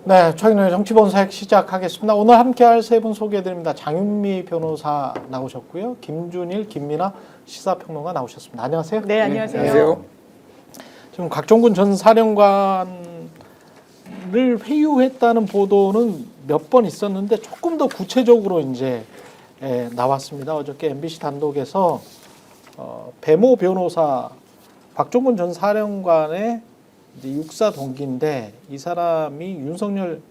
네, 최근에 정치본색 시작하겠습니다. 오늘 함께할 세 분 소개해드립니다. 장윤미 변호사 나오셨고요. 김준일, 김민아 시사평론가 나오셨습니다. 안녕하세요. 네, 안녕하세요. 안녕하세요. 지금 곽종근 전 사령관을 회유했다는 보도는 몇 번 있었는데 조금 더 구체적으로 이제 나왔습니다. 어저께 MBC 단독에서 배모 변호사 곽종근 전 사령관의 이제 육사 동기인데 이 사람이 윤석열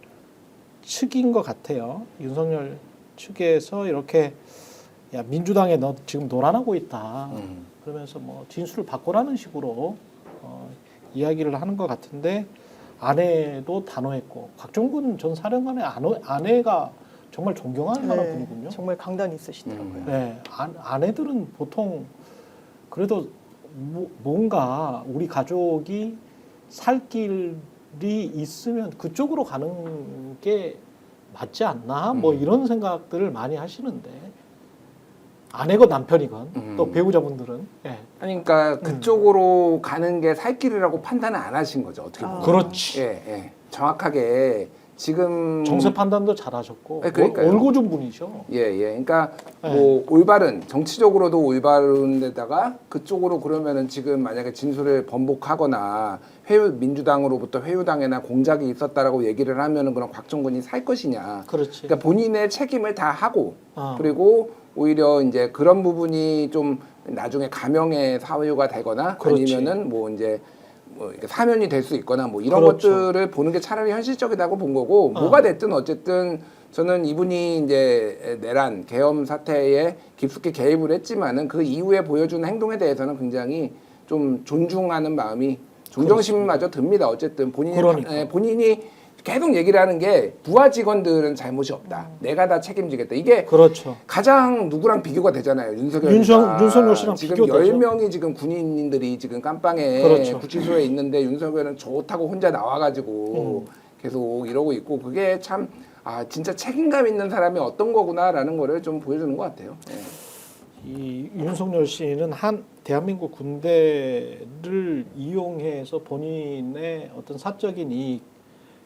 측인 것 같아요. 윤석열 측에서 이렇게 야 민주당에 너 지금 논란하고 있다. 그러면서 뭐 진술을 바꾸라는 식으로 이야기를 하는 것 같은데 아내도 단호했고 곽종근 전 사령관의 아내가 정말 존경할 만한 분이군요. 정말 강단이 있으시더라고요. 네, 아내들은 보통 그래도 뭔가 우리 가족이 살 길이 있으면 그쪽으로 가는 게 맞지 않나? 뭐 이런 생각들을 많이 하시는데 아내건 남편이건 또 배우자분들은 아니 그러니까 그쪽으로 가는 게 살 길이라고 판단을 안 하신 거죠. 어떻게 보면. 그렇지. 예. 정확하게 지금 정세 판단도 잘하셨고 네, 그러니까요. 올고준 분이죠. 예. 그러니까 뭐 올바른 정치적으로도 올바른 데다가 그쪽으로 그러면은 지금 만약에 진술을 번복하거나 민주당으로부터 회유당해나 공작이 있었다라고 얘기를 하면은 그럼 곽종근이 살 것이냐. 그렇지. 그러니까 본인의 책임을 다 하고 그리고 오히려 이제 그런 부분이 좀 나중에 가명의 사유가 되거나 그렇지. 아니면은 뭐 이제 뭐 이렇게 사면이 될 수 있거나 뭐 이런 그렇죠. 것들을 보는 게 차라리 현실적이다고 본 거고 뭐가 됐든 어쨌든 저는 이분이 이제 내란 계엄 사태에 깊숙이 개입을 했지만은 그 이후에 보여준 행동에 대해서는 굉장히 좀 존중하는 마음이 존경심마저 듭니다. 어쨌든 본인이 계속 얘기를 하는 게 부하 직원들은 잘못이 없다. 내가 다 책임지겠다. 이게 그렇죠. 가장 누구랑 비교가 되잖아요. 윤석열 씨랑 지금 비교되죠. 10명이 지금 군인들이 지금 깜빵에 그렇죠. 구치소에 있는데 윤석열은 좋다고 혼자 나와가지고 계속 이러고 있고 그게 참 진짜 책임감 있는 사람이 어떤 거구나라는 거를 좀 보여주는 것 같아요. 이 윤석열 씨는 대한민국 군대를 이용해서 본인의 어떤 사적인 이익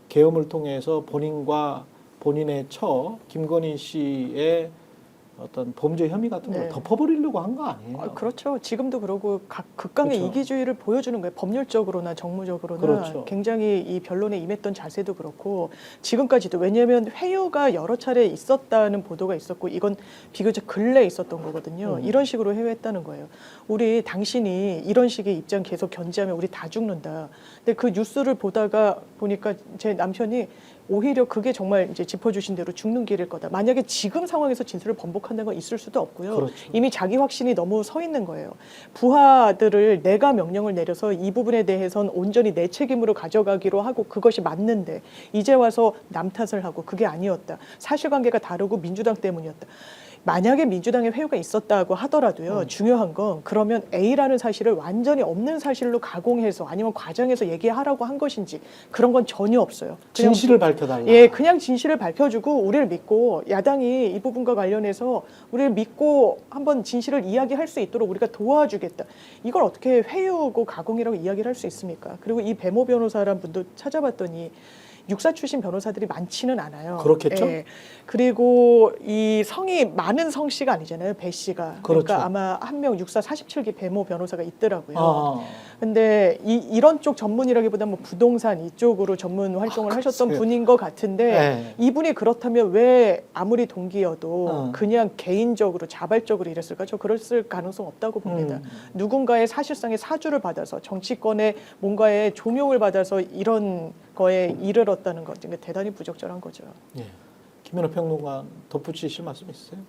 계엄을 통해서 본인과 본인의 김건희 씨의 어떤 범죄 혐의 같은 걸 덮어버리려고 한 거 아니에요? 그렇죠. 지금도 그러고 극강의 그렇죠. 이기주의를 보여주는 거예요. 법률적으로나 정무적으로나 그렇죠. 굉장히 이 변론에 임했던 자세도 그렇고 지금까지도 왜냐하면 회유가 여러 차례 있었다는 보도가 있었고 이건 비교적 근래에 있었던 거거든요. 이런 식으로 회유했다는 거예요. 우리 당신이 이런 식의 입장 계속 견지하면 우리 다 죽는다. 근데 그 뉴스를 보다가 보니까 제 남편이 오히려 그게 정말 이제 짚어주신 대로 죽는 길일 거다. 만약에 지금 상황에서 진술을 번복한다는 건 있을 수도 없고요. 그렇죠. 이미 자기 확신이 너무 서 있는 거예요. 부하들을 내가 명령을 내려서 이 부분에 대해서는 온전히 내 책임으로 가져가기로 하고 그것이 맞는데 이제 와서 남 탓을 하고 그게 아니었다. 사실관계가 다르고 민주당 때문이었다. 만약에 민주당에 회유가 있었다고 하더라도요. 중요한 건 그러면 A라는 사실을 완전히 없는 사실로 가공해서 아니면 과장해서 얘기하라고 한 것인지 그런 건 전혀 없어요. 그냥 진실을 밝혀달라. 그냥 진실을 밝혀주고 우리를 믿고 야당이 이 부분과 관련해서 우리를 믿고 한번 진실을 이야기할 수 있도록 우리가 도와주겠다. 이걸 어떻게 회유고 가공이라고 이야기를 할 수 있습니까? 그리고 이 배모 변호사라는 분도 찾아봤더니 육사 출신 변호사들이 많지는 않아요. 그렇겠죠. 그리고 이 성이 많은 성씨가 아니잖아요. 배 씨가. 그렇죠. 그러니까 아마 한 명 육사 47기 배모 변호사가 있더라고요. 근데 이런 쪽 전문이라기보다 뭐 부동산 이쪽으로 전문 활동을 하셨던 분인 것 같은데 이분이 그렇다면 왜 아무리 동기여도 그냥 개인적으로 자발적으로 이랬을까? 저 그랬을 가능성 없다고 봅니다. 누군가의 사실상의 사주를 받아서 정치권의 뭔가의 종용을 받아서 이런 거에 이르렀다는 것 중에 대단히 부적절한 거죠. 김민하 평론가 덧붙이실 말씀 있으세요?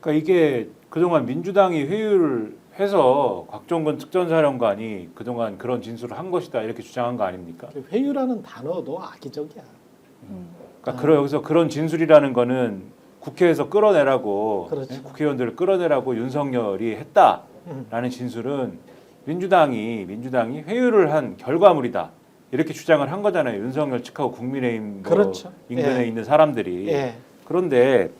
그러니까 이게 그동안 민주당이 회유를 해서 곽종근 특전사령관이 그동안 그런 진술을 한 것이다 이렇게 주장한 거 아닙니까? 회유라는 단어도 악의적이야. 그러니까 여기서 그런 진술이라는 거는 국회에서 끌어내라고 그렇죠. 국회의원들을 끌어내라고 윤석열이 했다라는 진술은 민주당이 회유를 한 결과물이다. 이렇게 주장을 한 거잖아요. 윤석열 측하고 국민의힘 그렇죠. 인근에 있는 사람들이. 그런데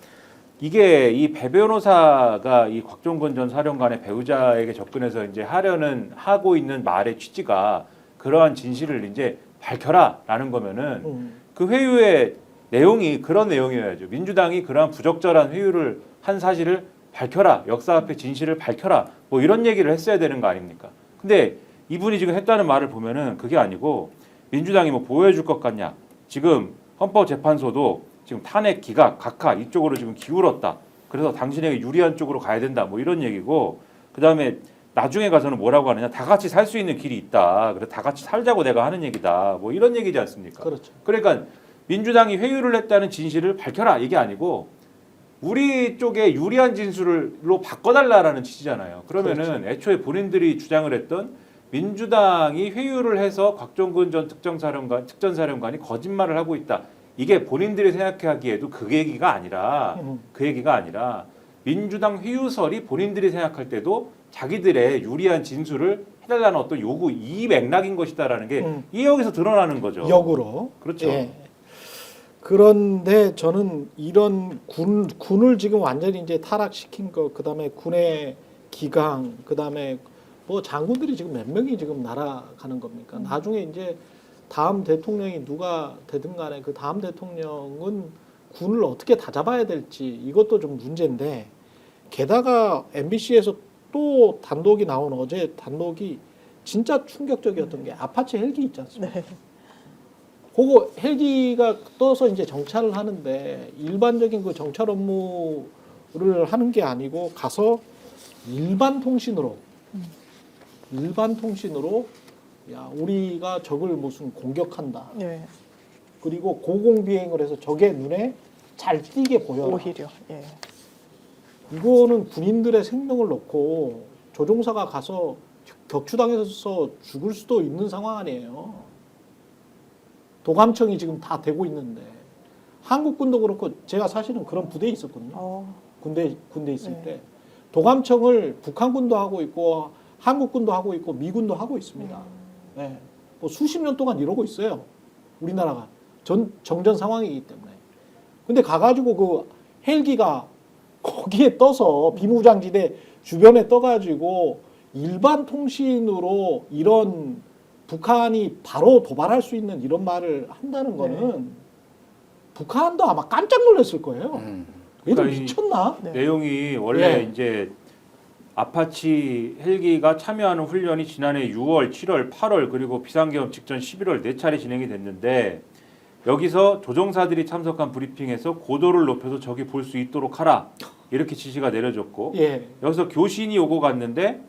이게 이 배 변호사가 이 곽종근 전 사령관의 배우자에게 접근해서 이제 하고 있는 말의 취지가 그러한 진실을 이제 밝혀라라는 거면은 그 회유의 내용이 그런 내용이어야죠. 민주당이 그러한 부적절한 회유를 한 사실을 밝혀라. 역사 앞에 진실을 밝혀라. 뭐 이런 얘기를 했어야 되는 거 아닙니까? 근데 이분이 지금 했다는 말을 보면은 그게 아니고 민주당이 뭐 보호해 줄 것 같냐. 지금 헌법재판소도 지금 탄핵 기각, 각하 이쪽으로 지금 기울었다. 그래서 당신에게 유리한 쪽으로 가야 된다. 뭐 이런 얘기고 그다음에 나중에 가서는 뭐라고 하느냐. 다 같이 살 수 있는 길이 있다. 그래 다 같이 살자고 내가 하는 얘기다. 뭐 이런 얘기지 않습니까? 그렇죠. 그러니까 민주당이 회유를 했다는 진실을 밝혀라. 이게 아니고 우리 쪽에 유리한 진술로 바꿔달라라는 취지잖아요. 그러면은 그렇죠. 애초에 본인들이 주장을 했던 민주당이 회유를 해서 곽종근 전 특전사령관이 거짓말을 하고 있다. 이게 본인들이 생각하기에도 그 얘기가 아니라 민주당 회유설이 본인들이 생각할 때도 자기들의 유리한 진술을 해달라는 어떤 요구 이 맥락인 것이다라는 게 이 여기서 드러나는 거죠. 역으로. 그렇죠. 예. 그런데 저는 이런 군을 지금 완전히 이제 타락시킨 거, 그다음에 군의 기강, 그다음에 뭐 장군들이 지금 몇 명이 지금 날아가는 겁니까? 나중에 이제 다음 대통령이 누가 되든 간에 그 다음 대통령은 군을 어떻게 다잡아야 될지 이것도 좀 문제인데, 게다가 MBC에서 또 단독이 나온 어제 단독이 진짜 충격적이었던 게 아파치 헬기 있지 않습니까? 네. 그거 헬기가 떠서 이제 정찰을 하는데 일반적인 그 정찰 업무를 하는 게 아니고 가서 일반 통신으로 야 우리가 적을 무슨 공격한다. 네. 그리고 고공비행을 해서 적의 눈에 잘 띄게 보여라. 오히려. 예. 이거는 군인들의 생명을 놓고 조종사가 가서 격추당해서 죽을 수도 있는 상황 아니에요. 도감청이 지금 다 되고 있는데 한국군도 그렇고 제가 사실은 그런 부대에 있었거든요. 군대 있을 네. 때 도감청을 북한군도 하고 있고 한국군도 하고 있고 미군도 하고 있습니다. 네. 뭐 수십 년 동안 이러고 있어요. 우리나라가 정전 상황이기 때문에. 근데 가가지고 그 헬기가 거기에 떠서 비무장지대 주변에 떠가지고 일반 통신으로 이런 북한이 바로 도발할 수 있는 이런 말을 한다는 거는 북한도 아마 깜짝 놀랐을 거예요. 얘들 그러니까 미쳤나? 네. 내용이 원래 네. 이제 아파치 헬기가 참여하는 훈련이 지난해 6월, 7월, 8월 그리고 비상계엄 직전 11월 4차례 진행이 됐는데 여기서 조종사들이 참석한 브리핑에서 고도를 높여서 적이 볼 수 있도록 하라 이렇게 지시가 내려졌고 예. 여기서 교신이 오고 갔는데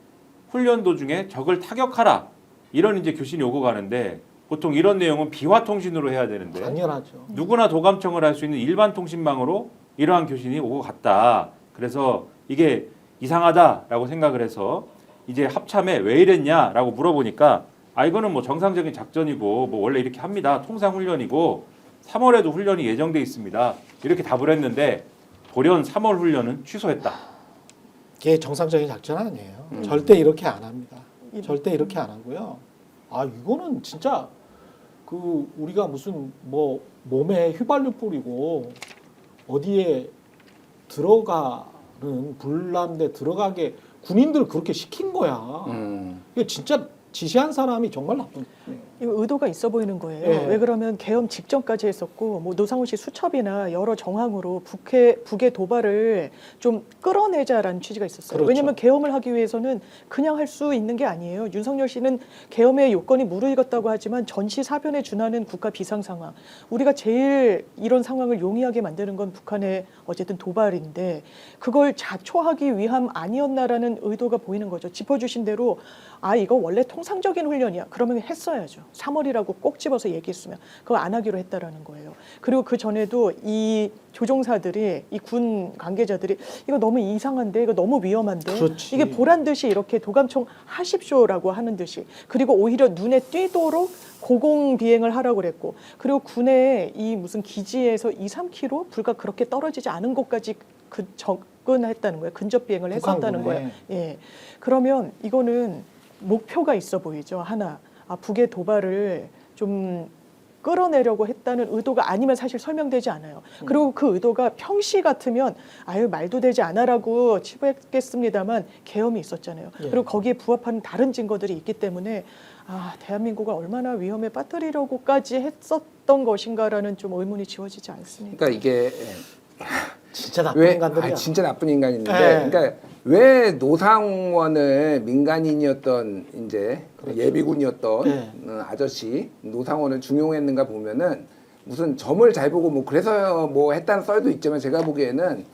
훈련 도중에 적을 타격하라 이런 이제 교신이 오고 가는데 보통 이런 내용은 비화 통신으로 해야 되는데 당연하죠. 누구나 도감청을 할 수 있는 일반 통신망으로 이러한 교신이 오고 갔다. 그래서 이게 이상하다라고 생각을 해서 이제 합참에 왜 이랬냐라고 물어보니까 이거는 뭐 정상적인 작전이고 뭐 원래 이렇게 합니다. 통상 훈련이고 3월에도 훈련이 예정돼 있습니다. 이렇게 답을 했는데 돌연 3월 훈련은 취소했다. 이게 정상적인 작전 아니에요. 절대 이렇게 안 합니다. 절대 이렇게 안 하고요. 이거는 진짜 그 우리가 무슨 뭐 몸에 휘발유 뿌리고 어디에 들어가는 불난데 들어가게 군인들 그렇게 시킨 거야. 이게 진짜 지시한 사람이 정말 나쁜. 이거 의도가 있어 보이는 거예요. 예. 왜 그러면 계엄 직전까지 했었고 뭐 노상훈 씨 수첩이나 여러 정황으로 북의 도발을 좀 끌어내자라는 취지가 있었어요. 그렇죠. 왜냐하면 계엄을 하기 위해서는 그냥 할 수 있는 게 아니에요. 윤석열 씨는 계엄의 요건이 무르익었다고 하지만 전시 사변에 준하는 국가 비상 상황. 우리가 제일 이런 상황을 용이하게 만드는 건 북한의 어쨌든 도발인데 그걸 자초하기 위함 아니었나라는 의도가 보이는 거죠. 짚어주신 대로 이거 원래 통상적인 훈련이야. 그러면 했어야죠. 3월이라고 꼭 집어서 얘기했으면 그거 안 하기로 했다라는 거예요. 그리고 그 전에도 이 조종사들이 이 군 관계자들이 이거 너무 이상한데 이거 너무 위험한데 그렇지. 이게 보란 듯이 이렇게 도감청 하십시오라고 하는 듯이 그리고 오히려 눈에 띄도록 고공 비행을 하라고 그랬고 그리고 군의 이 무슨 기지에서 2-3km 불과 그렇게 떨어지지 않은 곳까지 접근했다는 거예요. 근접 비행을 했었다는 북한군에. 거예요. 예. 그러면 이거는 목표가 있어 보이죠. 하나. 북의 도발을 좀 끌어내려고 했다는 의도가 아니면 사실 설명되지 않아요. 그리고 그 의도가 평시 같으면 아유 말도 되지 않아라고 치부했겠습니다만 계엄이 있었잖아요. 예. 그리고 거기에 부합하는 다른 증거들이 있기 때문에 아 대한민국을 얼마나 위험에 빠뜨리려고까지 했었던 것인가라는 좀 의문이 지워지지 않습니다. 그러니까 이게 진짜 나쁜 인간들이야. 진짜 나쁜 인간인데, 네. 그러니까 왜 노상원을 민간인이었던 이제 예비군이었던 네. 아저씨 노상원을 중용했는가 보면은 무슨 점을 잘 보고 뭐 그래서 뭐 했다는 썰도 있지만 제가 보기에는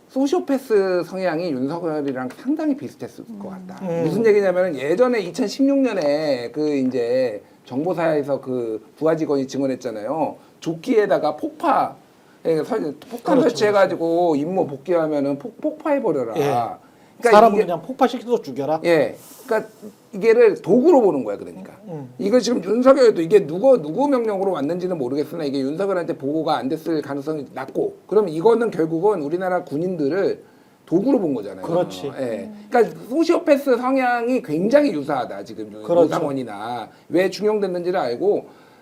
소시오패스 성향이 윤석열이랑 상당히 비슷했을 것 같다. 무슨 얘기냐면은 예전에 2016년에 그 이제 정보사에서 그 부하 직원이 증언했잖아요. 조끼에다가 폭파 폭탄 그렇죠, 설치해가지고 임무 복귀하면은 폭파해버려라. 예. 그러니까 사람을 이게, 그냥 폭파시켜서 죽여라. 예. 그러니까 이게를 도구로 보는 거야, 그러니까. 이거 지금 윤석열도 이게 누구 명령으로 왔는지는 모르겠으나 이게 윤석열한테 보고가 안 됐을 가능성이 낮고, 그럼 이거는 결국은 우리나라 군인들을 도구로 본 거잖아요. 그렇지. 예. 그러니까 소시오패스 성향이 굉장히 유사하다, 지금 그렇죠. 노상원이나 왜 중용됐는지를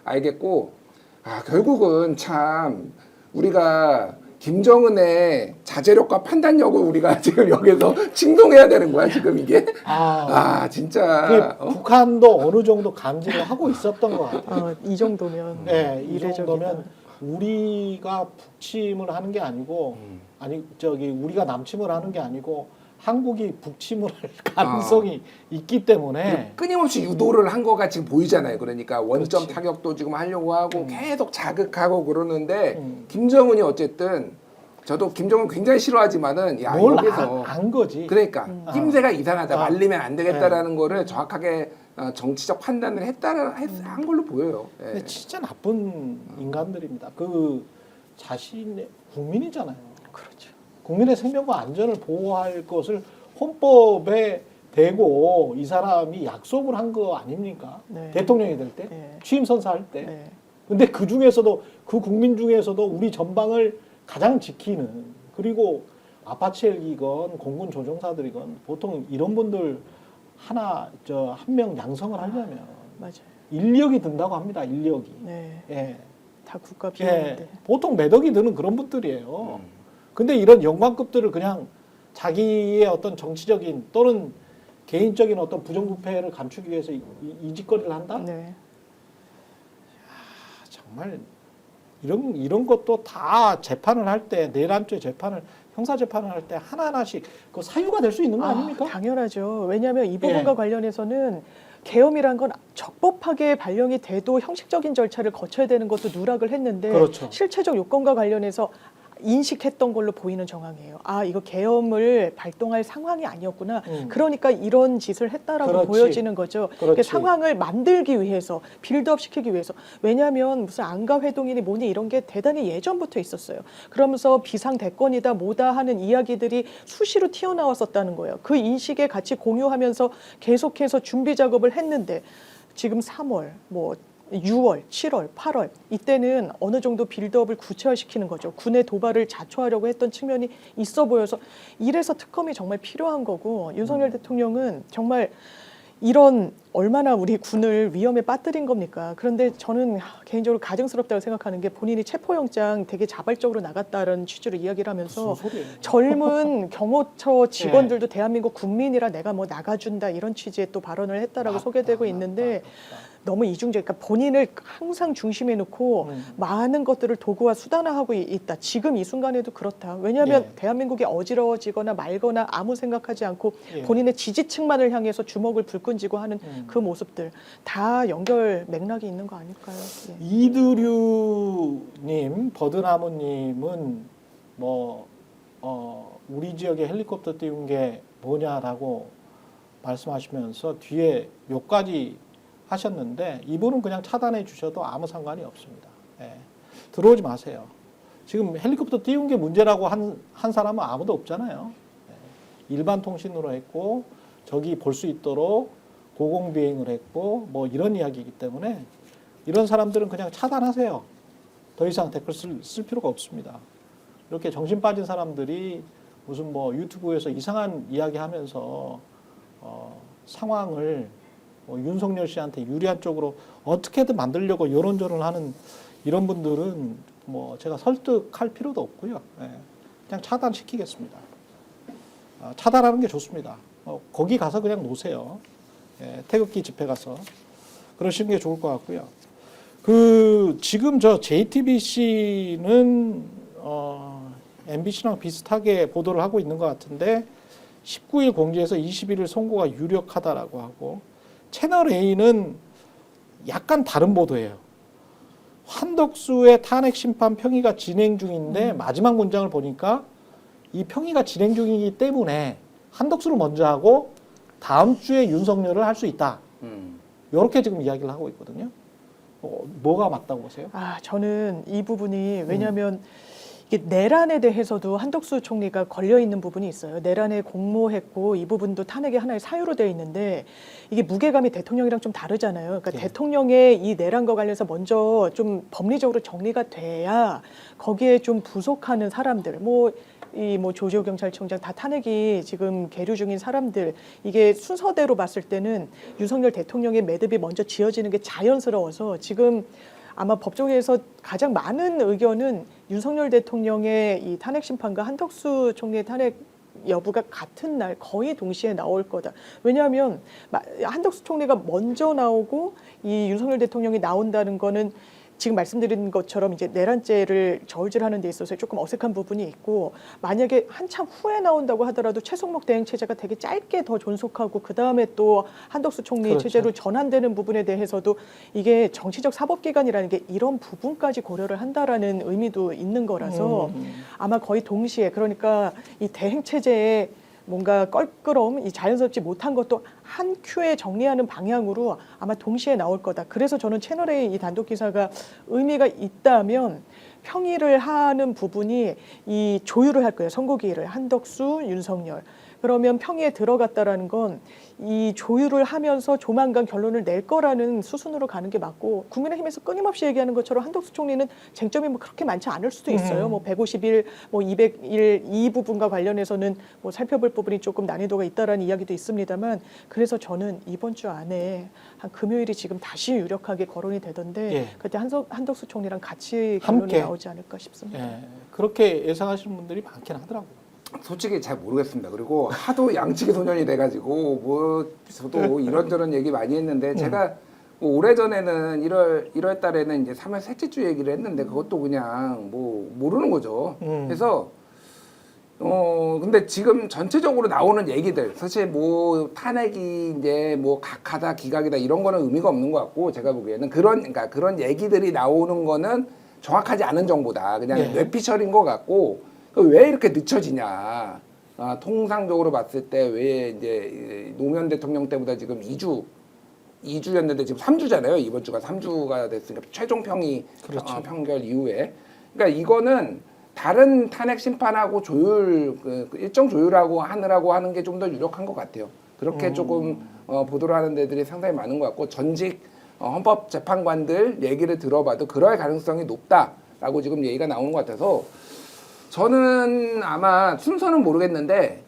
알겠고, 아, 결국은 참 우리가 김정은의 자제력과 판단력을 우리가 지금 여기서 칭송해야 되는 거야, 지금 이게. 진짜. 그게 북한도 어느 정도 감지를 하고 있었던 것 같아요. 이 정도면 네, 이 이례적이다. 정도면 우리가 북침을 하는 게 아니고 우리가 남침을 하는 게 아니고 한국이 북침을 할 가능성이 있기 때문에 끊임없이 유도를 한 거가 지금 보이잖아요. 그러니까 원점 그렇지. 타격도 지금 하려고 하고 계속 자극하고 그러는데 김정은이 어쨌든 저도 김정은 굉장히 싫어하지만은 야 뭘 여기서 안 거지. 그러니까 낌새가 이상하다. 아. 말리면 안 되겠다라는 거를 정확하게 정치적 판단을 한 걸로 보여요. 예. 근데 진짜 나쁜 인간들입니다. 그 자신의 국민이잖아요. 그렇죠. 국민의 생명과 안전을 보호할 것을 헌법에 대고 이 사람이 약속을 한 거 아닙니까? 네. 대통령이 될 때, 네. 취임 선사할 때. 네. 근데 그 중에서도 그 국민 중에서도 우리 전방을 가장 지키는, 그리고 아파치 헬기건 공군 조종사들이건 보통 이런 분들 한 명 양성을 하려면 맞아요. 인력이 든다고 합니다. 인력이. 네. 예. 다 국가 예. 비용인데. 보통 몇 억이 드는 그런 분들이에요. 근데 이런 영광급들을 그냥 자기의 어떤 정치적인 또는 개인적인 어떤 부정부패를 감추기 위해서 이 짓거리를 한다? 네. 정말 이런 것도 다 재판을 할 때, 내란죄 재판을, 형사 재판을 할 때 하나하나씩 그 사유가 될 수 있는 거 아닙니까? 당연하죠. 왜냐하면 이 부분과 예. 관련해서는 계엄이란 건 적법하게 발령이 돼도 형식적인 절차를 거쳐야 되는 것도 누락을 했는데 그렇죠. 실체적 요건과 관련해서 인식했던 걸로 보이는 정황이에요. 아, 이거 계엄을 발동할 상황이 아니었구나. 그러니까 이런 짓을 했다라고 그렇지. 보여지는 거죠. 그렇지. 그러니까 상황을 만들기 위해서, 빌드업 시키기 위해서. 왜냐하면 무슨 안가 회동이니 뭐니 이런 게 대단히 예전부터 있었어요. 그러면서 비상대권이다 뭐다 하는 이야기들이 수시로 튀어나왔었다는 거예요. 그 인식에 같이 공유하면서 계속해서 준비 작업을 했는데 지금 3월, 6월, 7월, 8월 이때는 어느 정도 빌드업을 구체화시키는 거죠. 군의 도발을 자초하려고 했던 측면이 있어 보여서 이래서 특검이 정말 필요한 거고 윤석열 대통령은 정말 이런 얼마나 우리 군을 위험에 빠뜨린 겁니까? 그런데 저는 개인적으로 가증스럽다고 생각하는 게 본인이 체포영장 되게 자발적으로 나갔다는 취지로 이야기를 하면서 무슨 소리예요? 젊은 경호처 직원들도 대한민국 국민이라 내가 뭐 나가준다 이런 취지의 또 발언을 했다라고 소개되고 있는데 너무 이중적, 그러니까 본인을 항상 중심에 놓고 많은 것들을 도구와 수단화하고 있다. 지금 이 순간에도 그렇다. 왜냐하면 예. 대한민국이 어지러워지거나 말거나 아무 생각하지 않고 예. 본인의 지지층만을 향해서 주먹을 불끈쥐고 하는 그 모습들 다 연결 맥락이 있는 거 아닐까요? 예. 이드류님, 버드나무님은 우리 지역에 헬리콥터 띄운 게 뭐냐라고 말씀하시면서 뒤에 몇 가지 하셨는데 이분은 그냥 차단해 주셔도 아무 상관이 없습니다. 예. 들어오지 마세요. 지금 헬리콥터 띄운 게 문제라고 한 사람은 아무도 없잖아요. 예. 일반 통신으로 했고 저기 볼 수 있도록 고공비행을 했고 뭐 이런 이야기이기 때문에 이런 사람들은 그냥 차단하세요. 더 이상 댓글 쓸 필요가 없습니다. 이렇게 정신 빠진 사람들이 무슨 뭐 유튜브에서 이상한 이야기 하면서 상황을 윤석열 씨한테 유리한 쪽으로 어떻게든 만들려고 여론전을 하는 이런 분들은 뭐 제가 설득할 필요도 없고요. 예, 그냥 차단시키겠습니다. 차단하는 게 좋습니다. 거기 가서 그냥 놓으세요. 예, 태극기 집회 가서 그러시는 게 좋을 것 같고요. 지금 저 JTBC는 MBC랑 비슷하게 보도를 하고 있는 것 같은데 19일 공지에서 21일 송고가 유력하다라고 하고 채널 A는 약간 다른 보도예요. 한덕수의 탄핵 심판 평의가 진행 중인데 마지막 문장을 보니까 이 평의가 진행 중이기 때문에 한덕수를 먼저 하고 다음 주에 윤석열을 할 수 있다. 이렇게 지금 이야기를 하고 있거든요. 뭐가 맞다고 보세요? 저는 이 부분이 왜냐하면 이게 내란에 대해서도 한덕수 총리가 걸려 있는 부분이 있어요. 내란에 공모했고 이 부분도 탄핵의 하나의 사유로 되어 있는데 이게 무게감이 대통령이랑 좀 다르잖아요. 그러니까 대통령의 이 내란과 관련해서 먼저 좀 법리적으로 정리가 돼야 거기에 좀 부속하는 사람들, 뭐 조지호 경찰청장 다 탄핵이 지금 계류 중인 사람들, 이게 순서대로 봤을 때는 윤석열 대통령의 매듭이 먼저 지어지는 게 자연스러워서 지금 아마 법조계에서 가장 많은 의견은 윤석열 대통령의 이 탄핵 심판과 한덕수 총리의 탄핵 여부가 같은 날 거의 동시에 나올 거다. 왜냐하면 한덕수 총리가 먼저 나오고 이 윤석열 대통령이 나온다는 거는 지금 말씀드린 것처럼 이제 내란죄를 저울질하는 데 있어서 조금 어색한 부분이 있고, 만약에 한참 후에 나온다고 하더라도 최성목 대행 체제가 되게 짧게 더 존속하고 그 다음에 또 한덕수 총리 그렇죠. 체제로 전환되는 부분에 대해서도 이게 정치적 사법기관이라는 게 이런 부분까지 고려를 한다라는 의미도 있는 거라서 아마 거의 동시에, 그러니까 이 대행 체제에 뭔가 껄끄러움, 이 자연스럽지 못한 것도 한 큐에 정리하는 방향으로 아마 동시에 나올 거다. 그래서 저는 채널A 이 단독 기사가 의미가 있다면 평의를 하는 부분이 이 조율을 할 거예요. 선고기일을 한덕수, 윤석열. 그러면 평의에 들어갔다라는 건 이 조율을 하면서 조만간 결론을 낼 거라는 수순으로 가는 게 맞고, 국민의힘에서 끊임없이 얘기하는 것처럼 한덕수 총리는 쟁점이 뭐 그렇게 많지 않을 수도 있어요. 뭐 150일, 뭐 200일 이 부분과 관련해서는 뭐 살펴볼 부분이 조금 난이도가 있다라는 이야기도 있습니다만, 그래서 저는 이번 주 안에 한 금요일이 지금 다시 유력하게 거론이 되던데 그때 한덕수 총리랑 같이 결론이 함께 나오지 않을까 싶습니다. 그렇게 예상하시는 분들이 많긴 하더라고요. 솔직히 잘 모르겠습니다. 그리고 하도 양측의 소년이 돼가지고 뭐 저도 이런저런 얘기 많이 했는데 제가 뭐 오래전에는 1월 달에는 이제 3월 셋째 주 얘기를 했는데 그것도 그냥 뭐 모르는 거죠. 그래서 근데 지금 전체적으로 나오는 얘기들, 사실 뭐 탄핵이 이제 뭐 각하다 기각이다 이런 거는 의미가 없는 것 같고, 제가 보기에는 그러니까 그런 얘기들이 나오는 거는 정확하지 않은 정보다. 그냥 뇌피셜인 것 같고, 왜 이렇게 늦춰지냐. 통상적으로 봤을 때 왜 이제 노무현 대통령 때보다 지금 2주였는데 지금 3주잖아요. 이번 주가 3주가 됐으니까 최종 평의 그렇죠. 판결 이후에. 그러니까 이거는 다른 탄핵 심판하고 조율, 일정 조율하고 하느라고 하는 게 좀 더 유력한 것 같아요. 그렇게 조금 보도를 하는 데들이 상당히 많은 것 같고, 전직 헌법재판관들 얘기를 들어봐도 그럴 가능성이 높다라고 지금 얘기가 나오는 것 같아서, 저는 아마 순서는 모르겠는데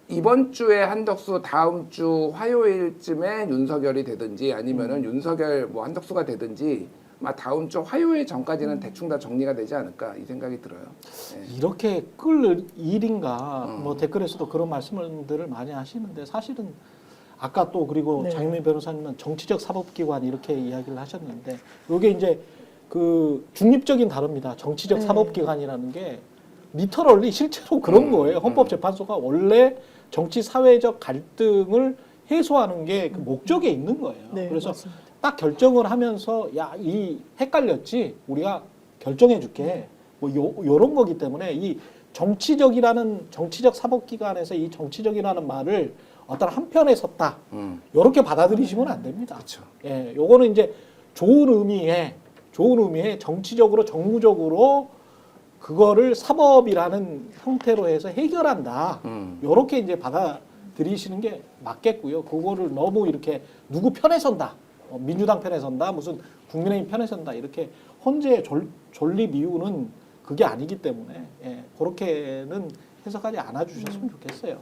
이번 주에 한덕수, 다음 주 화요일쯤에 윤석열이 되든지 아니면은 윤석열 뭐 한덕수가 되든지 아마 다음 주 화요일 전까지는 대충 다 정리가 되지 않을까 이 생각이 들어요. 이렇게 끌 일인가 뭐 댓글에서도 그런 말씀들을 많이 하시는데, 사실은 아까 또 그리고 장윤미 변호사님은 정치적 사법기관 이렇게 이야기를 하셨는데, 이게 이제 그 중립적인 단어입니다. 정치적 사법기관이라는 게 리터럴리 실제로 그런 거예요. 헌법재판소가 원래 정치 사회적 갈등을 해소하는 게 그 목적에 있는 거예요. 그래서 맞습니다. 딱 결정을 하면서 이 헷갈렸지 우리가 결정해 줄게 뭐 요런 거기 때문에, 이 정치적이라는 정치적 사법기관에서 이 정치적이라는 말을 어떤 한편에 섰다 요렇게 받아들이시면 안 됩니다. 그렇죠. 요거는 이제 좋은 의미의 정치적으로 정무적으로 그거를 사법이라는 형태로 해서 해결한다. 요렇게 이제 받아들이시는 게 맞겠고요. 그거를 너무 이렇게 누구 편에 선다, 민주당 편에 선다, 무슨 국민의힘 편에 선다 이렇게 헌재 존립 이유는 그게 아니기 때문에 그렇게는 해석하지 않아 주셨으면 좋겠어요.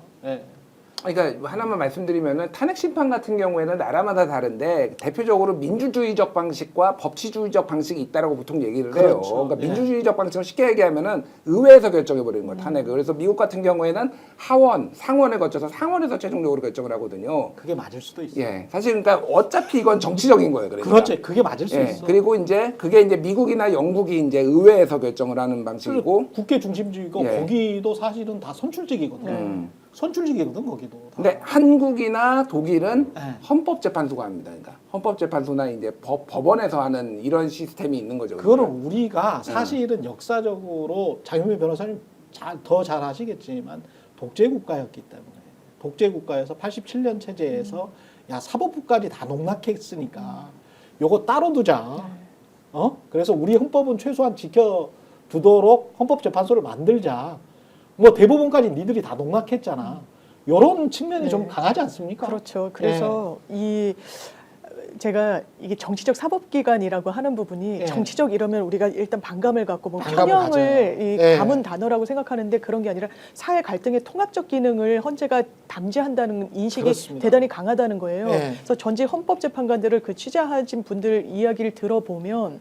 그러니까 하나만 말씀드리면은 탄핵 심판 같은 경우에는 나라마다 다른데 대표적으로 민주주의적 방식과 법치주의적 방식이 있다라고 보통 얘기를 해요. 그렇죠. 그러니까 네. 민주주의적 방식은 쉽게 얘기하면은 의회에서 결정해 버리는 거예요, 탄핵을. 그래서 미국 같은 경우에는 하원, 상원을 거쳐서 상원에서 최종적으로 결정을 하거든요. 그게 맞을 수도 있어요. 예, 사실 그러니까 어차피 이건 정치적인 거예요. 그러니까. 그렇지. 그게 맞을 수 예, 있어. 그리고 이제 그게 이제 미국이나 영국이 이제 의회에서 결정을 하는 방식이고. 국회 중심주의고 예. 거기도 사실은 다 선출직이거든. 선출직이거든 거기도. 다. 근데 한국이나 독일은 네. 헌법재판소가 합니다. 그러니까 헌법재판소나 이제 법원에서 하는 이런 시스템이 있는 거죠. 그거는 그러니까. 우리가 사실은 역사적으로 장윤미 변호사님 더 잘 아시겠지만 독재 국가였기 때문에 독재 국가에서 87년 체제에서 야 사법부까지 다 농락했으니까 요거 따로 두자. 그래서 우리 헌법은 최소한 지켜두도록 헌법재판소를 만들자. 뭐 대부분까지 니들이 다 농락했잖아. 요런 측면이 네. 좀 강하지 않습니까? 그렇죠. 그래서 제가 이게 정치적 사법기관이라고 하는 부분이 예. 정치적 이러면 우리가 일단 반감을 갖고 뭐 반감을 편향을 가져요. 이 예. 담은 단어라고 생각하는데 그런 게 아니라 사회 갈등의 통합적 기능을 헌재가 담지한다는 인식이 그렇습니다. 대단히 강하다는 거예요. 예. 그래서 전직 헌법재판관들을 그 취재하신 분들 이야기를 들어보면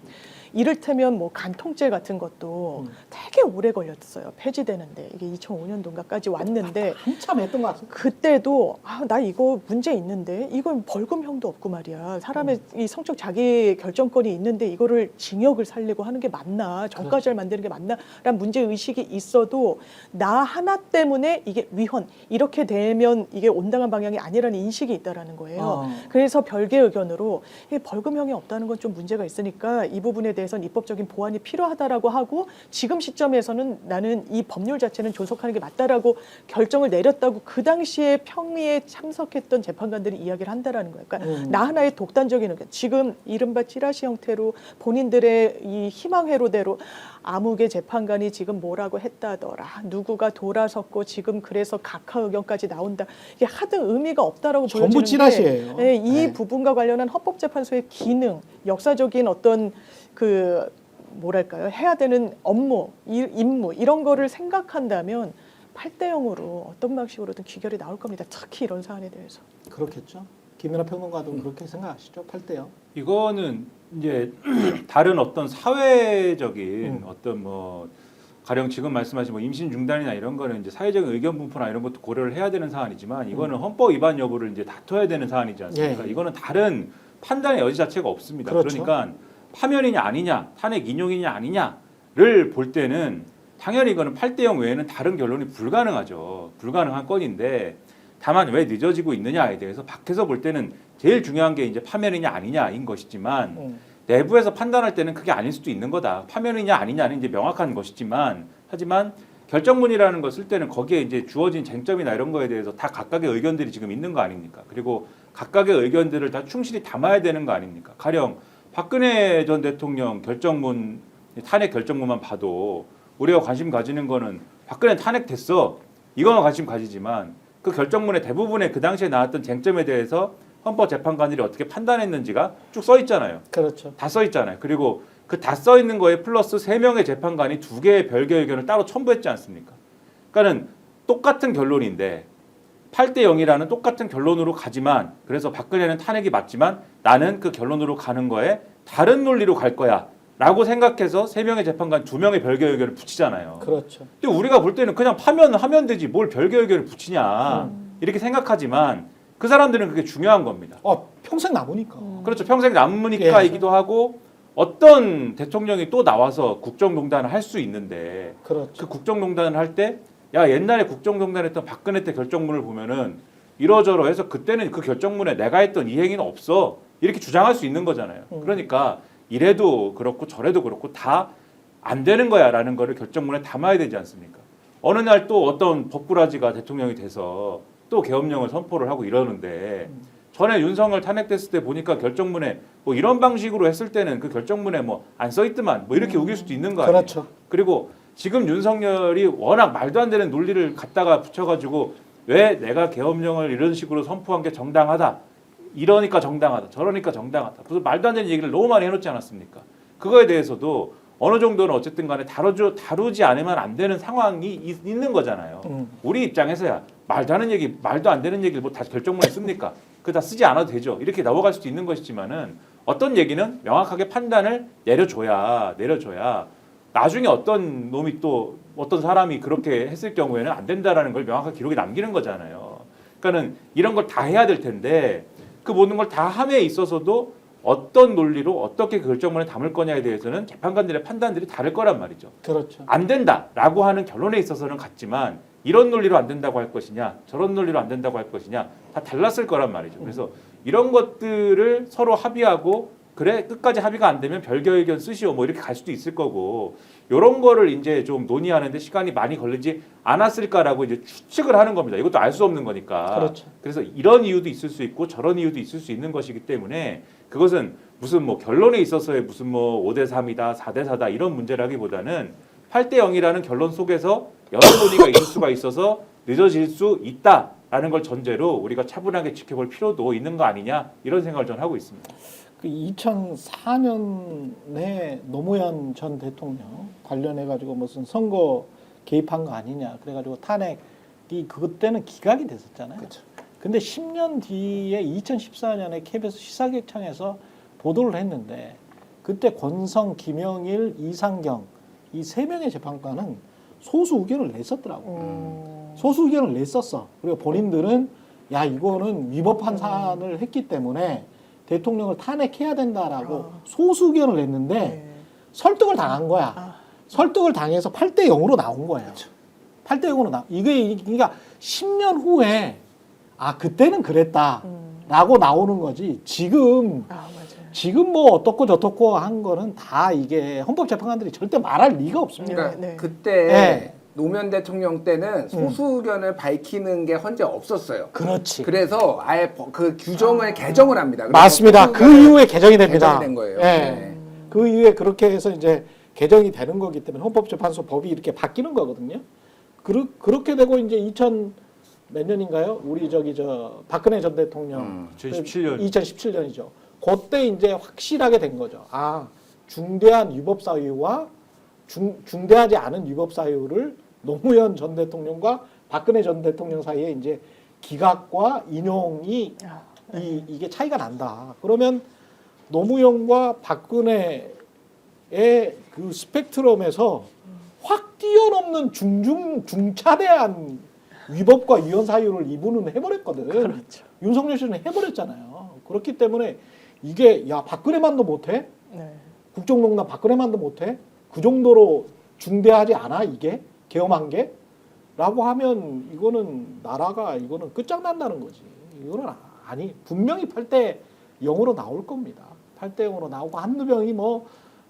이를테면 뭐 간통죄 같은 것도 되게 오래 걸렸어요. 폐지되는데 이게 2005년도인가까지 왔는데 한참 했던 것 같습니다. 그때도 나 이거 문제 있는데 이건 벌금형도 없고 말이야. 사람의 이 성적 자기 결정권이 있는데 이거를 징역을 살리고 하는 게 맞나? 정가제를 만드는 게 맞나?라는 문제 의식이 있어도 나 하나 때문에 이게 위헌 이렇게 되면 이게 온당한 방향이 아니라는 인식이 있다라는 거예요. 그래서 별개 의견으로 이 벌금형이 없다는 건 좀 문제가 있으니까 이 부분에 대해서는 입법적인 보완이 필요하다라고 하고 지금 시점에서는 나는 이 법률 자체는 존속하는 게 맞다라고 결정을 내렸다고 그 당시에 평의에 참석했던 재판관들이 이야기를 한다라는 거예요. 그러니까 나 하나의 독단적인 의견. 지금 이른바 찌라시 형태로 본인들의 이 희망회로대로 아무개 재판관이 지금 뭐라고 했다더라. 누구가 돌아섰고 지금 그래서 각하 의견까지 나온다. 이게 하등 의미가 없다라고 전부 보여지는 찌라시예요. 게 이 네. 부분과 관련한 헌법재판소의 기능, 역사적인 어떤 그 뭐랄까요? 해야 되는 업무, 임무 이런 거를 생각한다면 8대 0으로 어떤 방식으로든 귀결이 나올 겁니다. 특히 이런 사안에 대해서. 그렇겠죠. 김연아 평론가도 그렇게 생각하시죠? 8대요. 이거는 이제 다른 어떤 사회적인 어떤 뭐 가령 지금 말씀하신 뭐 임신 중단이나 이런 거는 이제 사회적인 의견 분포나 이런 것도 고려를 해야 되는 사안이지만 이거는 헌법 위반 여부를 이제 다퉈야 되는 사안이지 않습니까? 예. 이거는 다른 판단의 여지 자체가 없습니다. 그렇죠. 그러니까 파면이냐 아니냐, 탄핵 인용이냐 아니냐를 볼 때는 당연히 이거는 8대 0 외에는 다른 결론이 불가능하죠. 불가능한 건인데 다만 왜 늦어지고 있느냐에 대해서 밖에서 볼 때는 제일 중요한 게 이제 파면이냐 아니냐인 것이지만 내부에서 판단할 때는 그게 아닐 수도 있는 거다. 파면이냐 아니냐는 이제 명확한 것이지만 하지만 결정문이라는 걸 쓸 때는 거기에 이제 주어진 쟁점이나 이런 거에 대해서 다 각각의 의견들이 지금 있는 거 아닙니까? 그리고 각각의 의견들을 다 충실히 담아야 되는 거 아닙니까? 가령 박근혜 전 대통령 결정문 탄핵 결정문만 봐도 우리가 관심 가지는 거는 박근혜 탄핵됐어. 이거만 관심 가지지만 그 결정문의 대부분의 그 당시에 나왔던 쟁점에 대해서 헌법재판관들이 어떻게 판단했는지가 쭉 써 있잖아요. 그렇죠. 다 써 있잖아요. 그리고 그 다 써 있는 거에 플러스 3명의 재판관이 2개의 별개 의견을 따로 첨부했지 않습니까? 그러니까는 똑같은 결론인데 8대 0이라는 똑같은 결론으로 가지만 그래서 박근혜는 탄핵이 맞지만 나는 그 결론으로 가는 거에 다른 논리로 갈 거야 라고 생각해서 3명의 재판관 2명의 별개 의견을 붙이잖아요. 그렇죠. 근데 우리가 볼 때는 그냥 파면하면 되지 뭘 별개 의견을 붙이냐 이렇게 생각하지만 그 사람들은 그게 중요한 겁니다. 평생 남으니까. 그렇죠. 평생 남으니까이기도 하고 어떤 대통령이 또 나와서 국정농단을 할 수 있는데 그렇죠. 그 국정농단을 할 때 야 옛날에 국정농단 했던 박근혜 때 결정문을 보면은 이러저러 해서 그때는 그 결정문에 내가 했던 이 행위는 없어 이렇게 주장할 수 있는 거잖아요. 그러니까 이래도 그렇고 저래도 그렇고 다 안 되는 거야라는 거를 결정문에 담아야 되지 않습니까? 어느 날 또 어떤 법꾸라지가 대통령이 돼서 또 계엄령을 선포를 하고 이러는데 전에 윤석열 탄핵됐을 때 보니까 결정문에 뭐 이런 방식으로 했을 때는 그 결정문에 뭐 안 써있더만 뭐 이렇게 우길 수도 있는 거 아니에요. 그렇죠. 그리고 지금 윤석열이 워낙 말도 안 되는 논리를 갖다가 붙여가지고 왜 내가 계엄령을 이런 식으로 선포한 게 정당하다. 이러니까 정당하다. 저러니까 정당하다. 무슨 말도 안 되는 얘기를 너무 많이 해놓지 않았습니까? 그거에 대해서도 어느 정도는 어쨌든 간에 다루지 않으면 안 되는 상황이 있는 거잖아요. 우리 입장에서야 말도 안 되는 얘기를 뭐 다 결정문에 씁니까? 그거 다 쓰지 않아도 되죠. 이렇게 넘어갈 수도 있는 것이지만은 어떤 얘기는 명확하게 판단을 내려줘야 나중에 어떤 놈이 또 어떤 사람이 그렇게 했을 경우에는 안 된다라는 걸 명확하게 기록에 남기는 거잖아요. 그러니까는 이런 걸 다 해야 될 텐데 그 모든 걸 다 함에 있어서도 어떤 논리로 어떻게 그 결정문에 담을 거냐에 대해서는 재판관들의 판단들이 다를 거란 말이죠. 그렇죠. 안 된다라고 하는 결론에 있어서는 같지만 이런 논리로 안 된다고 할 것이냐 저런 논리로 안 된다고 할 것이냐 다 달랐을 거란 말이죠. 그래서 이런 것들을 서로 합의하고 그래 끝까지 합의가 안 되면 별개 의견 쓰시오 뭐 이렇게 갈 수도 있을 거고 이런 거를 이제 좀 논의하는데 시간이 많이 걸리지 않았을까라고 이제 추측을 하는 겁니다. 이것도 알 수 없는 거니까. 그렇죠. 그래서 이런 이유도 있을 수 있고 저런 이유도 있을 수 있는 것이기 때문에 그것은 무슨 뭐 결론에 있어서의 무슨 뭐 5대3이다 4대4다 이런 문제라기보다는 8대0이라는 결론 속에서 여러 논의가 있을 수가 있어서 늦어질 수 있다라는 걸 전제로 우리가 차분하게 지켜볼 필요도 있는 거 아니냐 이런 생각을 저는 하고 있습니다. 그 2004년에 노무현 전 대통령 관련해 가지고 무슨 선거 개입한 거 아니냐 그래가지고 탄핵이 그때는 기각이 됐었잖아요. 그렇죠. 근데 10년 뒤에 2014년에 KBS 시사기획창에서 보도를 했는데 그때 권성, 김영일, 이상경 이 세 명의 재판관은 소수 의견을 냈었더라고. 소수 의견을 냈었어. 그리고 본인들은 야 이거는 위법한 사안을 했기 때문에 대통령을 탄핵해야 된다라고 소수 의견을 냈는데 설득을 당한 거야. 설득을 당해서 8대0으로 나온 거예요. 그렇죠. 8대0으로 이게 그러니까 10년 후에 아 그때는 그랬다라고 나오는 거지. 지금 뭐 어떻고 저떻고 한 거는 다 이게 헌법재판관들이 절대 말할 리가 없습니다. 그러니까 네. 그때 네. 노무현 대통령 때는 소수 의견을 밝히는 게 헌재 없었어요. 그렇지. 그래서 아예 그 규정을 개정을 합니다. 그래서 맞습니다. 소수 그 의견을 이후에 개정이 됩니다. 개정이 된 거예요. 예. 네. 그 이후에 그렇게 해서 이제 개정이 되는 거기 때문에 헌법재판소 법이 이렇게 바뀌는 거거든요. 그렇게 되고 이제 2000 몇 년인가요? 우리 박근혜 전 대통령 2017년 2017년이죠. 그때 이제 확실하게 된 거죠. 아 중대한 위법 사유와 중대하지 않은 위법 사유를 노무현 전 대통령과 박근혜 전 대통령 사이에 이제 기각과 인용이 이게 차이가 난다. 그러면 노무현과 박근혜의 그 스펙트럼에서 확 뛰어넘는 중차대한 위법과 위헌 사유를 이분은 해버렸거든. 그렇죠. 윤석열 씨는 해버렸잖아요. 그렇기 때문에 이게 야 박근혜만도 못해? 네. 국정농단 박근혜만도 못해? 그 정도로 중대하지 않아 이게? 계엄한 게? 라고 하면 이거는 나라가 이거는 끝장난다는 거지. 이거는 아니 분명히 8대0으로 나올 겁니다. 8대0으로 나오고 한두 명이 뭐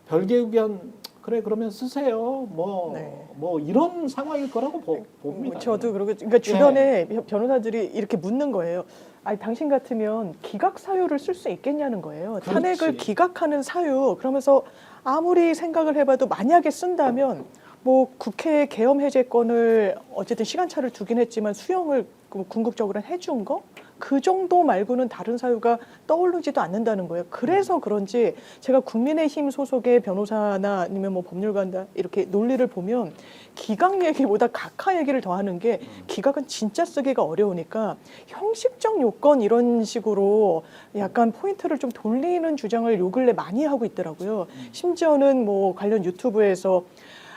별개 의견 그래 그러면 쓰세요. 뭐 이런 상황일 거라고 봅니다. 저도 그러고 그러니까 주변에 변호사들이 이렇게 묻는 거예요. 아니 당신 같으면 기각 사유를 쓸 수 있겠냐는 거예요. 그렇지. 탄핵을 기각하는 사유. 그러면서 아무리 생각을 해봐도 만약에 쓴다면 뭐 국회 계엄 해제권을 어쨌든 시간차를 두긴 했지만 수용을 궁극적으로는 해준 거? 그 정도 말고는 다른 사유가 떠오르지도 않는다는 거예요. 그래서 그런지 제가 국민의힘 소속의 변호사나 아니면 뭐 법률가나 이렇게 논리를 보면 기각 얘기보다 각하 얘기를 더 하는 게 기각은 진짜 쓰기가 어려우니까 형식적 요건 이런 식으로 약간 포인트를 좀 돌리는 주장을 요 근래 많이 하고 있더라고요. 심지어는 뭐 관련 유튜브에서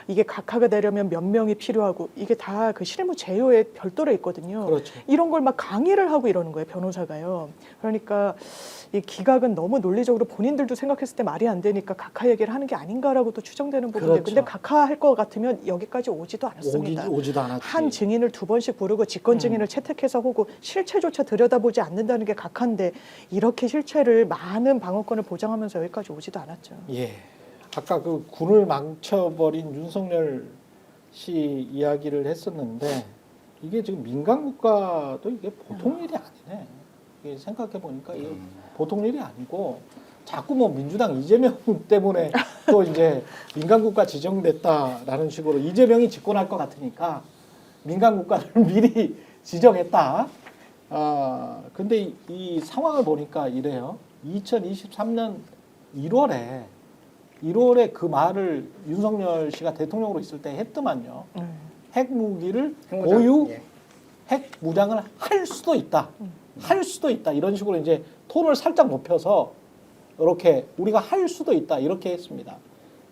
이게 각하가 되려면 몇 명이 필요하고 이게 다 그 실무 제요에 별도로 있거든요. 그렇죠. 이런 걸 막 강의를 하고 이러는 거예요, 변호사가요. 그러니까 이 기각은 너무 논리적으로 본인들도 생각했을 때 말이 안 되니까 각하 얘기를 하는 게 아닌가라고 또 추정되는 부분인데 그렇죠. 근데 각하 할 것 같으면 여기까지 오지도 않았습니다. 오지도 않았지. 한 증인을 2번씩 부르고 직권 증인을 채택해서 하고 실체조차 들여다보지 않는다는 게 각하인데 이렇게 실체를 많은 방어권을 보장하면서 여기까지 오지도 않았죠. 예. 아까 그 군을 망쳐버린 윤석열 씨 이야기를 했었는데 이게 지금 민간 국가도 이게 보통 일이 아니네. 이게 생각해 보니까 이게 보통 일이 아니고 자꾸 뭐 민주당 이재명 때문에 또 이제 민간 국가 지정됐다라는 식으로 이재명이 집권할 것 같으니까 민간 국가를 미리 지정했다. 근데 이 상황을 보니까 이래요. 2023년 1월에 1월에 그 말을 윤석열 씨가 대통령으로 있을 때 했더만요. 핵무기를 핵무장, 보유, 예. 핵무장을 할 수도 있다. 할 수도 있다. 이런 식으로 이제 톤을 살짝 높여서 이렇게 우리가 할 수도 있다. 이렇게 했습니다.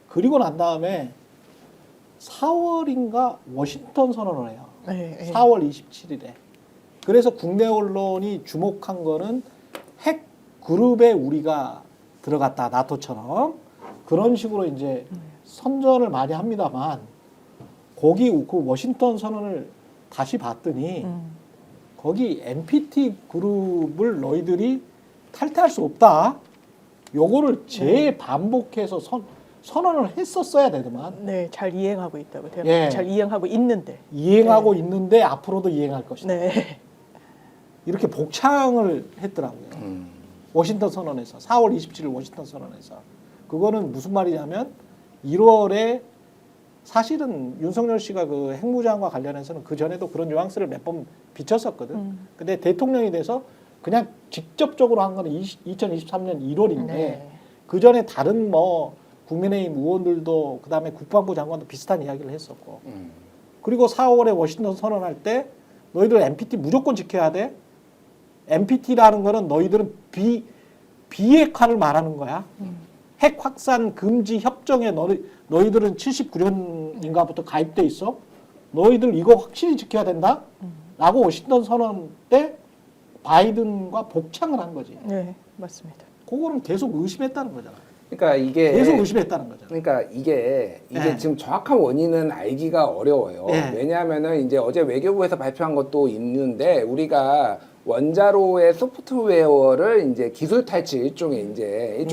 그리고 난 다음에 4월인가 워싱턴 선언을 해요. 네, 네. 4월 27일에. 그래서 국내 언론이 주목한 거는 핵 그룹에 우리가 들어갔다. 나토처럼. 그런 식으로 이제 선전을 많이 합니다만 거기 그 워싱턴 선언을 다시 봤더니 거기 NPT 그룹을 너희들이 탈퇴할 수 없다. 요거를 재반복해서 선언을 했었어야 되더만. 네, 잘 이행하고 있다고. 예. 잘 이행하고 있는데. 이행하고 있는데 앞으로도 이행할 것이다. 네. 이렇게 복창을 했더라고요. 워싱턴 선언에서 4월 27일 워싱턴 선언에서 그거는 무슨 말이냐면 1월에 사실은 윤석열 씨가 그 핵무장과 관련해서는 그 전에도 그런 뉘앙스를 몇 번 비쳤었거든. 근데 대통령이 돼서 그냥 직접적으로 한 거는 2023년 1월인데 네. 그 전에 다른 뭐 국민의힘 의원들도 그다음에 국방부 장관도 비슷한 이야기를 했었고 그리고 4월에 워싱턴 선언할 때 너희들 NPT 무조건 지켜야 돼. NPT라는 거는 너희들은 비핵화를 말하는 거야. 핵 확산 금지 협정에 너희들은 79년인가부터 가입돼 있어. 너희들 이거 확실히 지켜야 된다. 라고 워싱턴 선언 때 바이든과 복창을 한 거지. 네, 맞습니다. 그거는 계속 의심했다는 거잖아. 그러니까 이게 계속 의심했다는 거잖아. 그러니까 이게 네. 지금 정확한 원인은 알기가 어려워요. 네. 왜냐하면은 이제 어제 외교부에서 발표한 것도 있는데 우리가 원자로의 소프트웨어를 이제 기술 탈취 일종의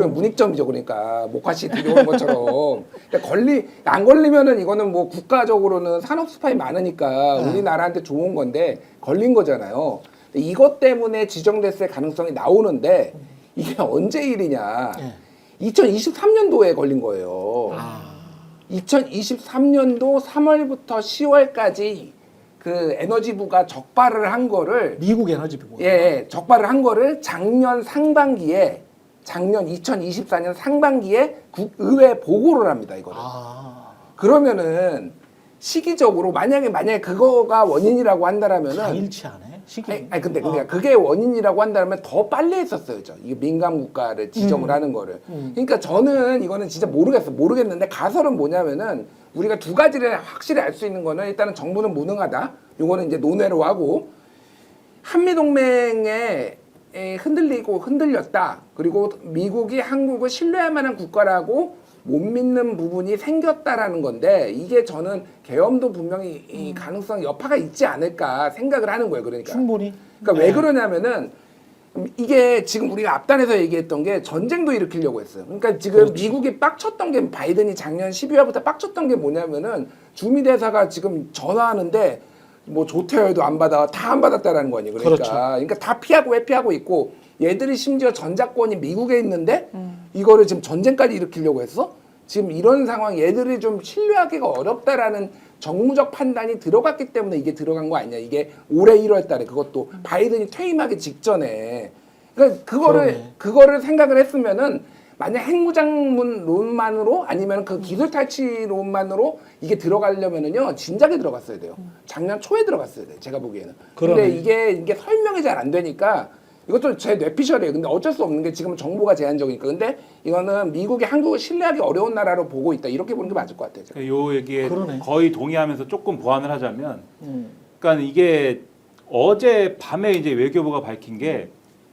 문익점이죠. 그러니까 목화씨 들여오는 것처럼 그러니까 안 걸리면은 이거는 뭐 국가적으로는 산업 스파이 많으니까 우리나라한테 좋은 건데 걸린 거잖아요. 이것 때문에 지정됐을 가능성이 나오는데 이게 언제 일이냐? 2023년도에 걸린 거예요. 2023년도 3월부터 10월까지 그 에너지부가 적발을 한 거를 미국 에너지부. 예, 적발을 한 거를 작년 2024년 상반기에 국의회 보고를 합니다, 이거를. 그러면은 시기적으로 만약에 그거가 원인이라고 한다라면은 다 일치하네. 시기. 아니 근데 그게 원인이라고 한다면 더 빨리 했었어요, 이게 민감 국가를 지정을 하는 거를. 그러니까 저는 이거는 진짜 모르겠는데 가설은 뭐냐면은 우리가 두 가지를 확실히 알 수 있는 거는 일단은 정부는 무능하다. 요거는 이제 논외로 하고 한미 동맹에 흔들렸다. 그리고 미국이 한국을 신뢰할 만한 국가라고 못 믿는 부분이 생겼다라는 건데 이게 저는 계엄도 분명히 이 가능성 여파가 있지 않을까 생각을 하는 거예요. 그러니까. 충분히. 그러니까 왜 그러냐면은 이게 지금 우리가 앞단에서 얘기했던 게 전쟁도 일으키려고 했어요. 그러니까 지금 그렇지. 미국이 빡쳤던 게 바이든이 작년 12월부터 빡쳤던 게 뭐냐면은 주미대사가 지금 전화하는데 뭐 조태열도 안 받아 다 안 받았다라는 거 아니에요. 그러니까 다 피하고 회피하고 있고 얘들이 심지어 전작권이 미국에 있는데 이거를 지금 전쟁까지 일으키려고 했어? 지금 이런 상황 얘들이 좀 신뢰하기가 어렵다라는 정무적 판단이 들어갔기 때문에 이게 들어간 거 아니냐. 이게 올해 1월 달에 그것도 바이든이 퇴임하기 직전에. 그러니까 그거를 생각을 했으면은 만약 핵무장론만으로 아니면 그 기술 탈취론만으로 이게 들어가려면은요 진작에 들어갔어야 돼요. 작년 초에 들어갔어야 돼요. 제가 보기에는. 근데 이게 설명이 잘 안 되니까 이것도 제 뇌피셜이에요. 근데 어쩔 수 없는 게 지금 정보가 제한적이니까. 근데 이거는 미국이 한국을 신뢰하기 어려운 나라로 보고 있다. 이렇게 보는 게 맞을 것 같아요. 제가. 요 얘기에 그러네. 거의 동의하면서 조금 보완을 하자면, 그러니까 이게 어제 밤에 이제 외교부가 밝힌 게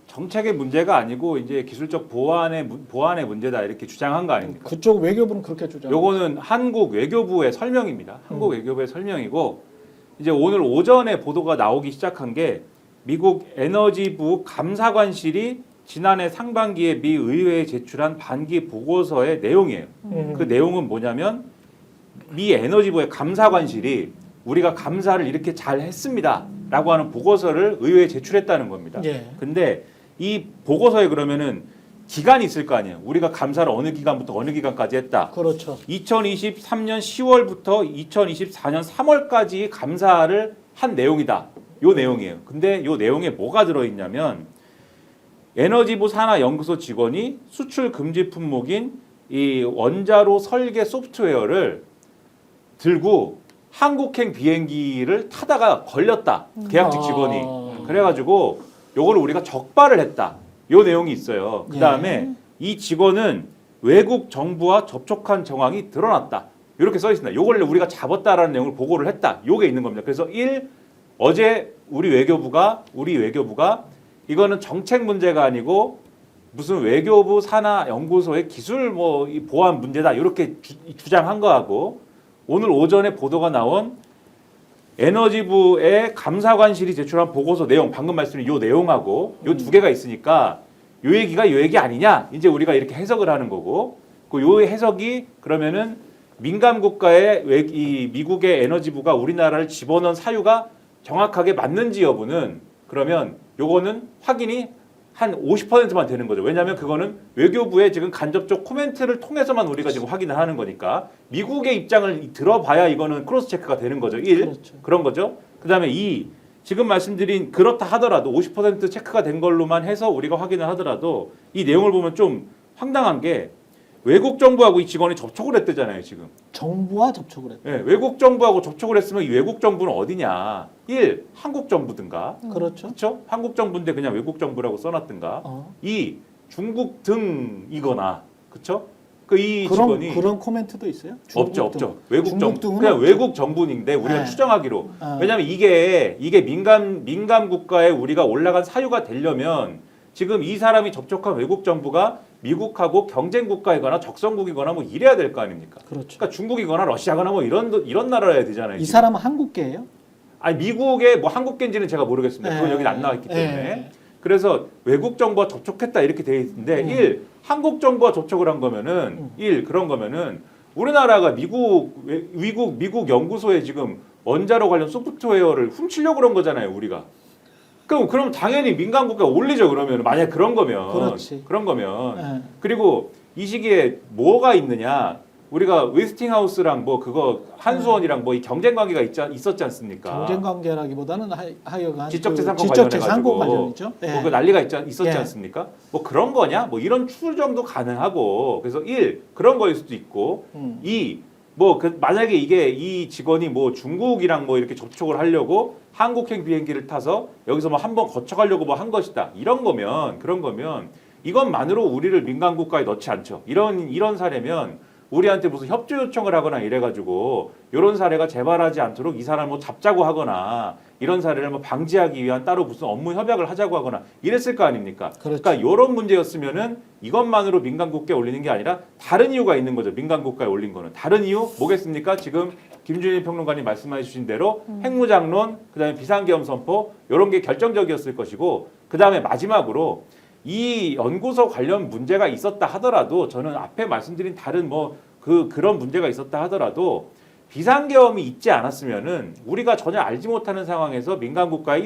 정책의 문제가 아니고 이제 기술적 보완의 문제다 이렇게 주장한 거 아닙니까? 그쪽 외교부는 그렇게 주장. 요거는 한국 외교부의 설명입니다. 한국 외교부의 설명이고 이제 오늘 오전에 보도가 나오기 시작한 게 미국 에너지부 감사관실이 지난해 상반기에 미 의회에 제출한 반기 보고서의 내용이에요. 그 내용은 뭐냐면 미 에너지부의 감사관실이 우리가 감사를 이렇게 잘 했습니다라고 하는 보고서를 의회에 제출했다는 겁니다. 근데 이 보고서에 그러면은 기간이 있을 거 아니에요. 우리가 감사를 어느 기간부터 어느 기간까지 했다. 그렇죠. 2023년 10월부터 2024년 3월까지 감사를 한 내용이다. 요 내용이에요. 근데 요 내용에 뭐가 들어있냐면 에너지부 산하연구소 직원이 수출 금지 품목인 이 원자로 설계 소프트웨어를 들고 한국행 비행기를 타다가 걸렸다. 계약직 직원이. 그래가지고 요거를 우리가 적발을 했다. 요 내용이 있어요. 그 다음에 이 직원은 외국 정부와 접촉한 정황이 드러났다. 이렇게 써 있습니다. 요걸 우리가 잡았다라는 내용을 보고를 했다. 요게 있는 겁니다. 그래서 어제 우리 외교부가 이거는 정책 문제가 아니고 무슨 외교부 산하 연구소의 기술 이 보안 문제다. 이렇게 주장한 거하고 오늘 오전에 보도가 나온 에너지부의 감사관실이 제출한 보고서 내용, 방금 말씀드린 요 내용하고 요 두 개가 있으니까 요 얘기가 요 얘기 아니냐? 이제 우리가 이렇게 해석을 하는 거고, 요 해석이 그러면은 민간 국가의 이 미국의 에너지부가 우리나라를 집어넣은 사유가 정확하게 맞는지 여부는 그러면 요거는 확인이 한 50%만 되는 거죠. 왜냐하면 그거는 외교부의 지금 간접적 코멘트를 통해서만 우리가 지금 확인을 하는 거니까 미국의 입장을 들어봐야 이거는 크로스 체크가 되는 거죠. 그렇죠. 그런 거죠. 그다음에 지금 말씀드린 그렇다 하더라도 50% 체크가 된 걸로만 해서 우리가 확인을 하더라도 이 내용을 보면 좀 황당한 게 외국 정부하고 이 직원이 접촉을 했대잖아요, 지금. 정부와 접촉을 했다. 네, 외국 정부하고 접촉을 했으면 이 외국 정부는 어디냐? 한국 정부든가. 그렇죠. 그렇죠? 한국 정부인데 그냥 외국 정부라고 써놨든가. 중국 등이거나. 그렇죠? 이 직원이 그런 코멘트도 있어요? 없죠. 외국 정부. 등은 그냥 없죠. 외국 정부인데 우리가 네. 추정하기로. 왜냐하면 이게 민간 국가에 우리가 올라간 사유가 되려면 지금 이 사람이 접촉한 외국 정부가 미국하고 경쟁 국가이거나 적성국이거나 뭐 이래야 될 거 아닙니까? 그렇죠. 그러니까 중국이거나 러시아거나 뭐 이런 나라여야 되잖아요. 이 지금. 사람은 한국계예요? 아니 미국의 뭐 한국계인지는 제가 모르겠습니다. 그건 여기 안 나와 있기 때문에. 그래서 외국 정부와 접촉했다 이렇게 돼 있는데 한국 정부와 접촉을 한 거면은 그런 거면은 우리나라가 미국 연구소에 지금 원자로 관련 소프트웨어를 훔치려고 그런 거잖아요, 우리가. 그럼 당연히 민간 국가에 올리죠. 그러면 만약 그런 거면 그렇지. 그리고 이 시기에 뭐가 있느냐? 우리가 웨스팅하우스랑 뭐 그거 한수원이랑 뭐 이 경쟁 관계가 있었지 않습니까? 경쟁 관계라기보다는 하여간 지적재산권 관련이죠. 뭐 그 난리가 있었지 않습니까? 뭐 그런 거냐? 뭐 이런 추정도 가능하고 그래서 그런 거일 수도 있고 만약에 이 직원이 뭐 중국이랑 뭐 이렇게 접촉을 하려고 한국행 비행기를 타서 여기서 뭐 한번 거쳐가려고 뭐 한 것이다. 그런 거면 이것만으로 우리를 민간 국가에 넣지 않죠. 이런 사례면 우리한테 무슨 협조 요청을 하거나 이래가지고 이런 사례가 재발하지 않도록 이 사람을 뭐 잡자고 하거나 이런 사례를 뭐 방지하기 위한 따로 무슨 업무 협약을 하자고 하거나 이랬을 거 아닙니까? 그렇죠. 그러니까 이런 문제였으면은 이것만으로 민간 국가에 올리는 게 아니라 다른 이유가 있는 거죠. 민간 국가에 올린 거는 다른 이유 뭐겠습니까? 지금 김준일 평론가님 말씀해 주신 대로 핵무장론, 그다음에 비상계엄 선포 이런 게 결정적이었을 것이고 그다음에 마지막으로 이 연구소 관련 문제가 있었다 하더라도 저는 앞에 말씀드린 다른 그런 문제가 있었다 하더라도 비상계엄이 있지 않았으면은 우리가 전혀 알지 못하는 상황에서 민간 국가에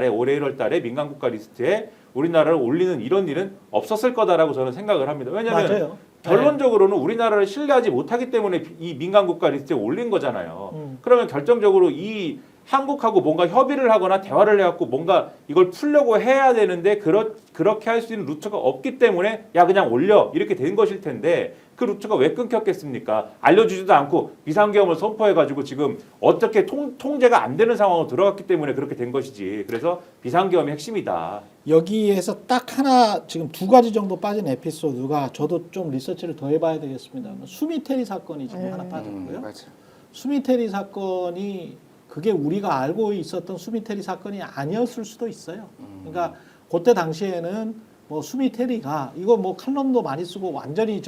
올해 1월 달에 민간 국가 리스트에 우리나라를 올리는 이런 일은 없었을 거다라고 저는 생각을 합니다. 왜냐하면 맞아요. 결론적으로는 우리나라를 신뢰하지 못하기 때문에 이 민간 국가 리스트에 올린 거잖아요. 그러면 결정적으로 이 한국하고 뭔가 협의를 하거나 대화를 해갖고 뭔가 이걸 풀려고 해야 되는데 그렇게 할 수 있는 루트가 없기 때문에 그냥 올려 이렇게 된 것일 텐데 그 루트가 왜 끊겼겠습니까? 알려주지도 않고 비상계엄을 선포해가지고 지금 어떻게 통제가 안 되는 상황으로 들어갔기 때문에 그렇게 된 것이지. 그래서 비상계엄이 핵심이다. 여기에서 딱 하나 지금 두 가지 정도 빠진 에피소드가 저도 좀 리서치를 더 해봐야 되겠습니다. 수미테리 사건이 지금 하나 빠졌고요. 맞아. 수미테리 사건이 그게 우리가 알고 있었던 수미테리 사건이 아니었을 수도 있어요. 그러니까 그때 당시에는 뭐 수미테리가 이거 뭐 칼럼도 많이 쓰고 완전히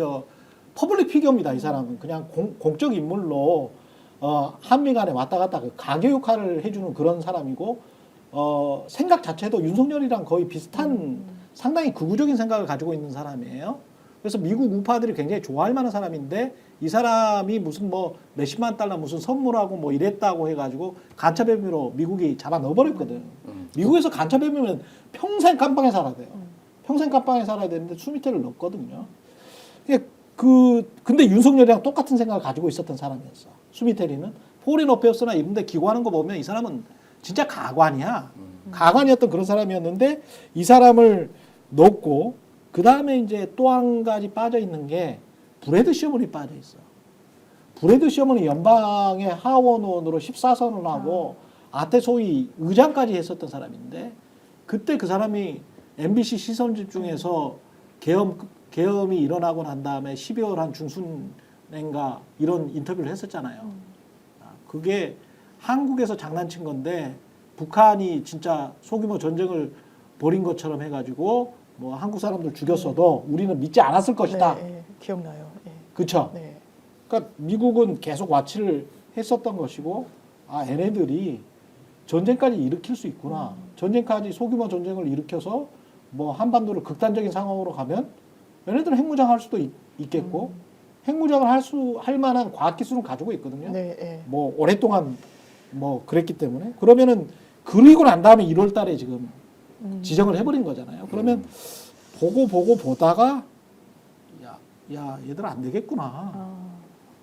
퍼블릭 피겨입니다. 이 사람은 그냥 공적 인물로 한미 간에 왔다 갔다 가교 역할을 해주는 그런 사람이고 생각 자체도 윤석열이랑 거의 비슷한 상당히 극우적인 생각을 가지고 있는 사람이에요. 그래서 미국 우파들이 굉장히 좋아할 만한 사람인데 이 사람이 무슨 뭐 몇십만 달러 무슨 선물하고 뭐 이랬다고 해가지고 간첩 혐의로 미국이 잡아 넣어버렸거든. 미국에서 간첩 혐의면 평생 깜빵에 살아야 돼요. 평생 깜빵에 살아야 되는데 수미테를 넣었거든요. 근데 윤석열이랑 똑같은 생각을 가지고 있었던 사람이었어. 수미테리는 포린 어페어스나 이런 데 기고하는 거 보면 이 사람은 진짜 가관이야. 가관이었던 그런 사람이었는데 이 사람을 넣었고 그 다음에 이제 또 한 가지 빠져 있는 게 브래드 셔먼이 빠져 있어. 브래드 셔먼이 연방의 하원 의원으로 14선을 하고 아태 소위 의장까지 했었던 사람인데 그때 그 사람이 MBC 시선 집중에서 계엄이 일어나고 난 다음에 12월 한 중순인가 이런 인터뷰를 했었잖아요. 그게 한국에서 장난친 건데 북한이 진짜 소규모 전쟁을 벌인 것처럼 해가지고 뭐 한국 사람들 죽였어도 우리는 믿지 않았을 것이다. 네, 기억나요. 네. 그렇죠. 네. 그러니까 미국은 계속 와치를 했었던 것이고 아 얘네들이 전쟁까지 일으킬 수 있구나. 전쟁까지 소규모 전쟁을 일으켜서 뭐 한반도를 극단적인 상황으로 가면 얘네들은 핵무장 할 수도 있겠고 핵무장을 할 만한 과학 기술은 가지고 있거든요. 네, 네. 뭐 오랫동안 뭐 그랬기 때문에 그러면은 그리고 난 다음에 1월 달에 지금 지정을 해버린 거잖아요. 그러면 보고 보다가 야 얘들 안 되겠구나.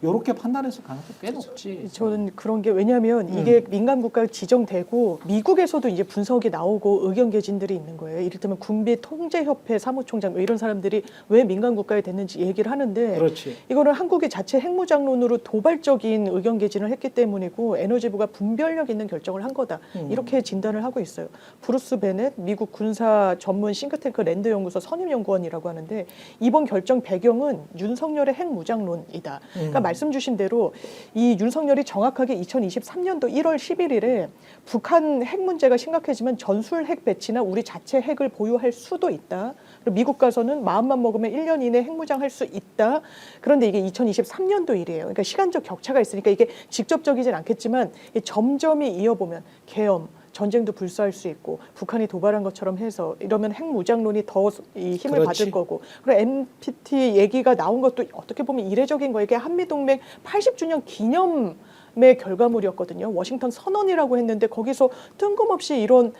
이렇게 판단했을 가능성이 꽤 높지. 저는 그런 게 왜냐하면 이게 민간 국가가 지정되고 미국에서도 이제 분석이 나오고 의견 개진들이 있는 거예요. 이를테면 군비 통제협회 사무총장 뭐 이런 사람들이 왜 민간 국가에 됐는지 얘기를 하는데 그렇지. 이거는 한국이 자체 핵무장론으로 도발적인 의견 개진을 했기 때문이고 에너지부가 분별력 있는 결정을 한 거다. 이렇게 진단을 하고 있어요. 브루스 베넷 미국 군사 전문 싱크탱크 랜드 연구소 선임 연구원이라고 하는데 이번 결정 배경은 윤석열의 핵무장론이다. 그러니까 말씀 주신 대로 이 윤석열이 정확하게 2023년도 1월 11일에 북한 핵 문제가 심각해지면 전술 핵 배치나 우리 자체 핵을 보유할 수도 있다. 그리고 미국 가서는 마음만 먹으면 1년 이내 핵무장할 수 있다. 그런데 이게 2023년도 일이에요. 그러니까 시간적 격차가 있으니까 이게 직접적이진 않겠지만 점점이 이어보면 계엄, 전쟁도 불사할 수 있고 북한이 도발한 것처럼 해서 이러면 핵무장론이 더 이 힘을 그렇지. 받을 거고 그리고 NPT 얘기가 나온 것도 어떻게 보면 이례적인 거예요. 이게 한미동맹 80주년 기념의 결과물이었거든요. 워싱턴 선언이라고 했는데 거기서 뜬금없이 이런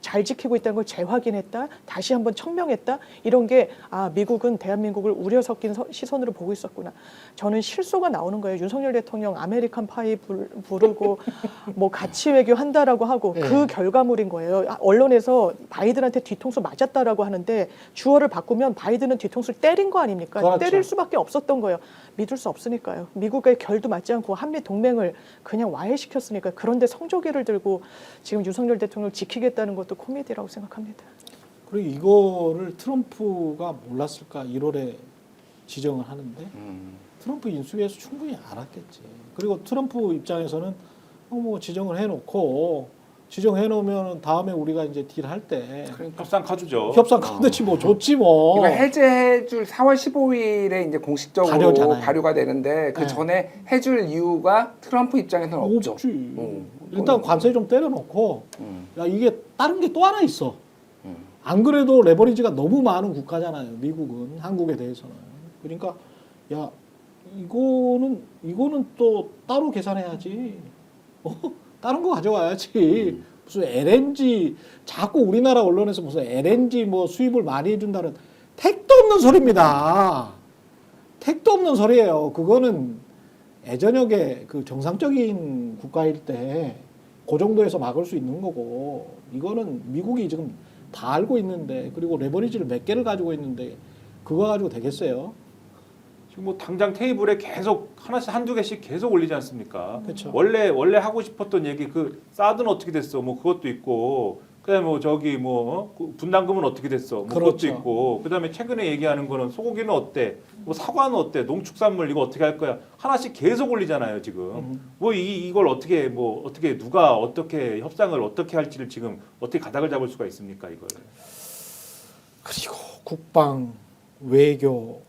잘 지키고 있다는 걸 재확인했다. 다시 한번 청명했다. 이런 게 미국은 대한민국을 우려 섞인 시선으로 보고 있었구나. 저는 실소가 나오는 거예요. 윤석열 대통령 아메리칸 파이 부르고 뭐 가치 외교 한다라고 하고 네. 그 결과물인 거예요. 언론에서 바이든한테 뒤통수 맞았다라고 하는데 주어를 바꾸면 바이든은 뒤통수를 때린 거 아닙니까? 그렇죠. 때릴 수밖에 없었던 거예요. 믿을 수 없으니까요. 미국의 결도 맞지 않고 한미 동맹을 그냥 와해시켰으니까. 그런데 성조기를 들고 지금 윤석열 대통령을 지키겠다는 것도 코미디라고 생각합니다. 그리고 이거를 트럼프가 몰랐을까 1월에 지정을 하는데 트럼프 인수위에서 충분히 알았겠지. 그리고 트럼프 입장에서는 뭐 지정을 해놓고 지정해놓으면 다음에 우리가 이제 딜할 때 협상 카드죠. 협상 카드지 뭐 좋지 뭐. 이거 해제해줄 4월 15일에 이제 공식적으로 발효잖아요. 발효가 되는데 그 네. 전에 해줄 이유가 트럼프 입장에서는 없죠. 없지. 일단 관세 좀 때려놓고 야 이게 다른 게 또 하나 있어. 안 그래도 레버리지가 너무 많은 국가잖아요. 미국은 한국에 대해서는. 그러니까 야 이거는 또 따로 계산해야지. 다른 거 가져와야지. 무슨 LNG 자꾸 우리나라 언론에서 무슨 LNG 뭐 수입을 많이 해준다는 택도 없는 소리입니다. 택도 없는 소리예요. 그거는 예전역에 그 정상적인 국가일 때 그 정도에서 막을 수 있는 거고 이거는 미국이 지금 다 알고 있는데 그리고 레버리지를 몇 개를 가지고 있는데 그거 가지고 되겠어요? 지금 뭐 당장 테이블에 계속 하나씩 한두 개씩 계속 올리지 않습니까? 그렇죠. 원래 하고 싶었던 얘기 그 사드는 어떻게 됐어? 뭐 그것도 있고 그다음에 뭐 저기 뭐 분담금은 어떻게 됐어? 뭐 그렇죠. 그것도 있고 그다음에 최근에 얘기하는 거는 소고기는 어때? 뭐 사과는 어때? 농축산물 이거 어떻게 할 거야? 하나씩 계속 올리잖아요 지금. 뭐 이걸 어떻게 누가 어떻게 협상을 어떻게 할지를 지금 어떻게 가닥을 잡을 수가 있습니까 이걸? 그리고 국방, 외교,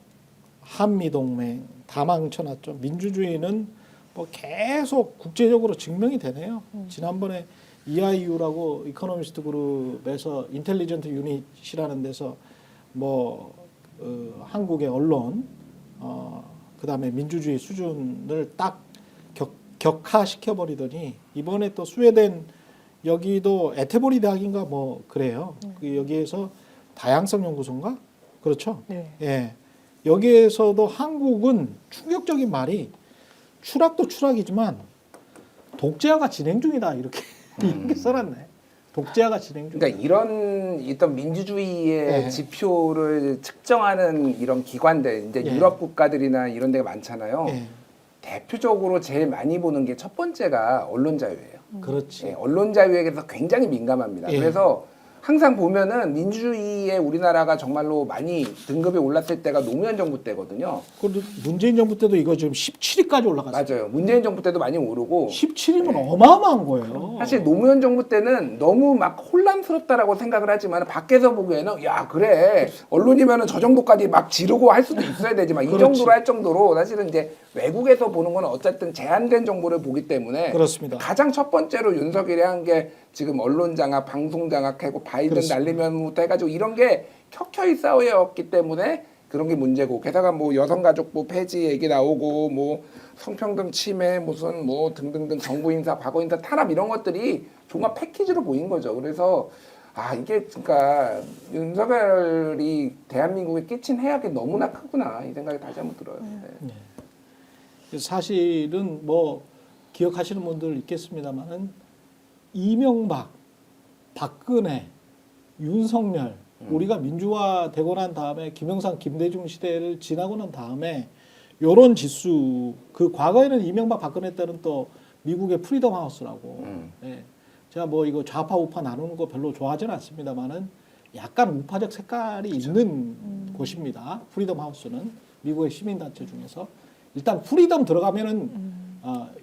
한미동맹 다 망쳐놨죠. 민주주의는 뭐 계속 국제적으로 증명이 되네요. 지난번에 EIU라고 이코노미스트 그룹에서 인텔리전트 유닛이라는 데서 뭐 한국의 언론 그다음에 민주주의 수준을 딱 격하시켜 버리더니 이번에 또 스웨덴 여기도 에테보리 대학인가 뭐 그래요. 여기에서 다양성 연구소인가 그렇죠. 네. 예. 여기에서도 한국은 충격적인 말이 추락도 추락이지만 독재화가 진행 중이다 이렇게 써놨네. 독재화가 진행 중이에요. 그러니까 이런 어떤 민주주의의 예. 지표를 측정하는 이런 기관들, 이제 예. 유럽 국가들이나 이런 데가 많잖아요. 예. 대표적으로 제일 많이 보는 게 첫 번째가 언론 자유예요. 그렇지. 예, 언론 자유에 대해서 굉장히 민감합니다. 예. 그래서 항상 보면은 민주주의에 우리나라가 정말로 많이 등급이 올랐을 때가 노무현 정부 때거든요. 그리고 문재인 정부 때도 이거 지금 17위까지 올라갔어요. 맞아요. 문재인 정부 때도 많이 오르고 17위면 어마어마한 거예요. 사실 노무현 정부 때는 너무 막 혼란스럽다라고 생각을 하지만 밖에서 보기에는 야 그래 언론이면은 저 정도까지 막 지르고 할 수도 있어야 되지만 이 그렇지. 정도로 할 정도로 사실은 이제 외국에서 보는 건 어쨌든 제한된 정보를 보기 때문에 그렇습니다. 가장 첫 번째로 윤석열이 한 게 지금 언론 장악, 방송 장악하고 바이든 그렇습니다. 날리면부터 해가지고 이런 게 켜켜이 싸워였기 때문에 그런 게 문제고 게다가 뭐 여성가족부 폐지 얘기 나오고 뭐 성평등 침해 무슨 뭐 등등등 정부 인사, 과거 인사 탄압 이런 것들이 종합 패키지로 보인 거죠. 그래서 아 이게 그러니까 윤석열이 대한민국에 끼친 해악이 너무나 크구나 이 생각이 다시 한번 들어요. 네. 사실은 뭐 기억하시는 분들 있겠습니다만은 이명박, 박근혜, 윤석열 우리가 민주화되고 난 다음에 김영삼, 김대중 시대를 지나고 난 다음에 이런 지수 그 과거에는 이명박, 박근혜 때는 또 미국의 프리덤 하우스라고 예. 제가 뭐 이거 좌파 우파 나누는 거 별로 좋아하지는 않습니다만은 약간 우파적 색깔이 있는 곳입니다. 프리덤 하우스는 미국의 시민단체 중에서 일단 프리덤 들어가면은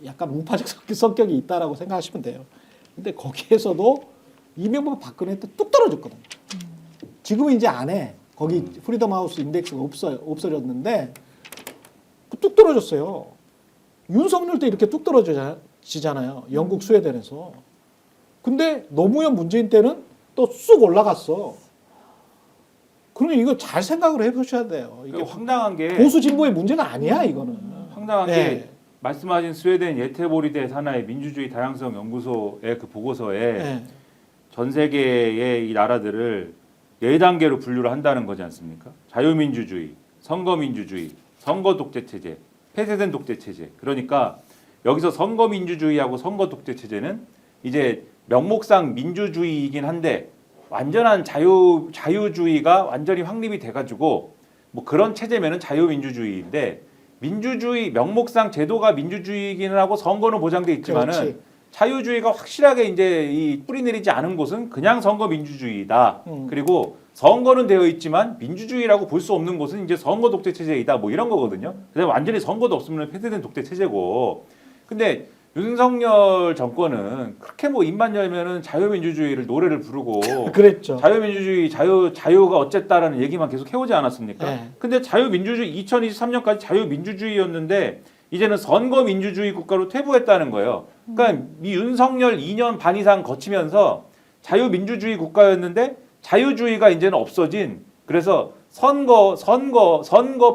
약간 우파적 성격이 있다라고 생각하시면 돼요. 근데 거기에서도 이명박 박근혜 때 뚝 떨어졌거든요. 지금은 이제 안 해. 거기 프리덤 하우스 인덱스가 없어졌는데 뚝 떨어졌어요. 윤석열 때 이렇게 뚝 떨어지잖아요. 영국 스웨덴에서. 근데 노무현 문재인 때는 또 쑥 올라갔어. 그러면 이거 잘 생각을 해보셔야 돼요. 이게 황당한 게 보수 진보의 문제가 아니야 이거는. 황당한 네. 게 말씀하신 스웨덴 예테보리데 산하의 민주주의 다양성 연구소의 그 보고서에 네. 전 세계의 이 나라들을 4단계로 분류를 한다는 거지 않습니까? 자유민주주의, 선거민주주의, 선거 독재 체제, 폐쇄된 독재 체제. 그러니까 여기서 선거민주주의하고 선거 독재 체제는 이제 명목상 민주주의이긴 한데 완전한 자유주의가 완전히 확립이 돼가지고 뭐 그런 체제면은 자유민주주의인데 민주주의 명목상 제도가 민주주의이기는 하고 선거는 보장돼 있지만은 그렇지. 자유주의가 확실하게 이제 이 뿌리 내리지 않은 곳은 그냥 선거 민주주의다. 그리고 선거는 되어 있지만 민주주의라고 볼 수 없는 곳은 이제 선거 독재 체제이다. 뭐 이런 거거든요. 그래서 완전히 선거도 없으면 폐쇄된 독재 체제고. 근데 윤석열 정권은 그렇게 뭐 입만 열면은 자유민주주의를 노래를 부르고 그랬죠. 자유민주주의 자유가 어쨌다라는 얘기만 계속 해오지 않았습니까? 네. 근데 자유민주주의 2023년까지 자유민주주의였는데 이제는 선거민주주의 국가로 퇴보했다는 거예요. 그러니까 이 윤석열 2년 반 이상 거치면서 자유민주주의 국가였는데 자유주의가 이제는 없어진 그래서 선거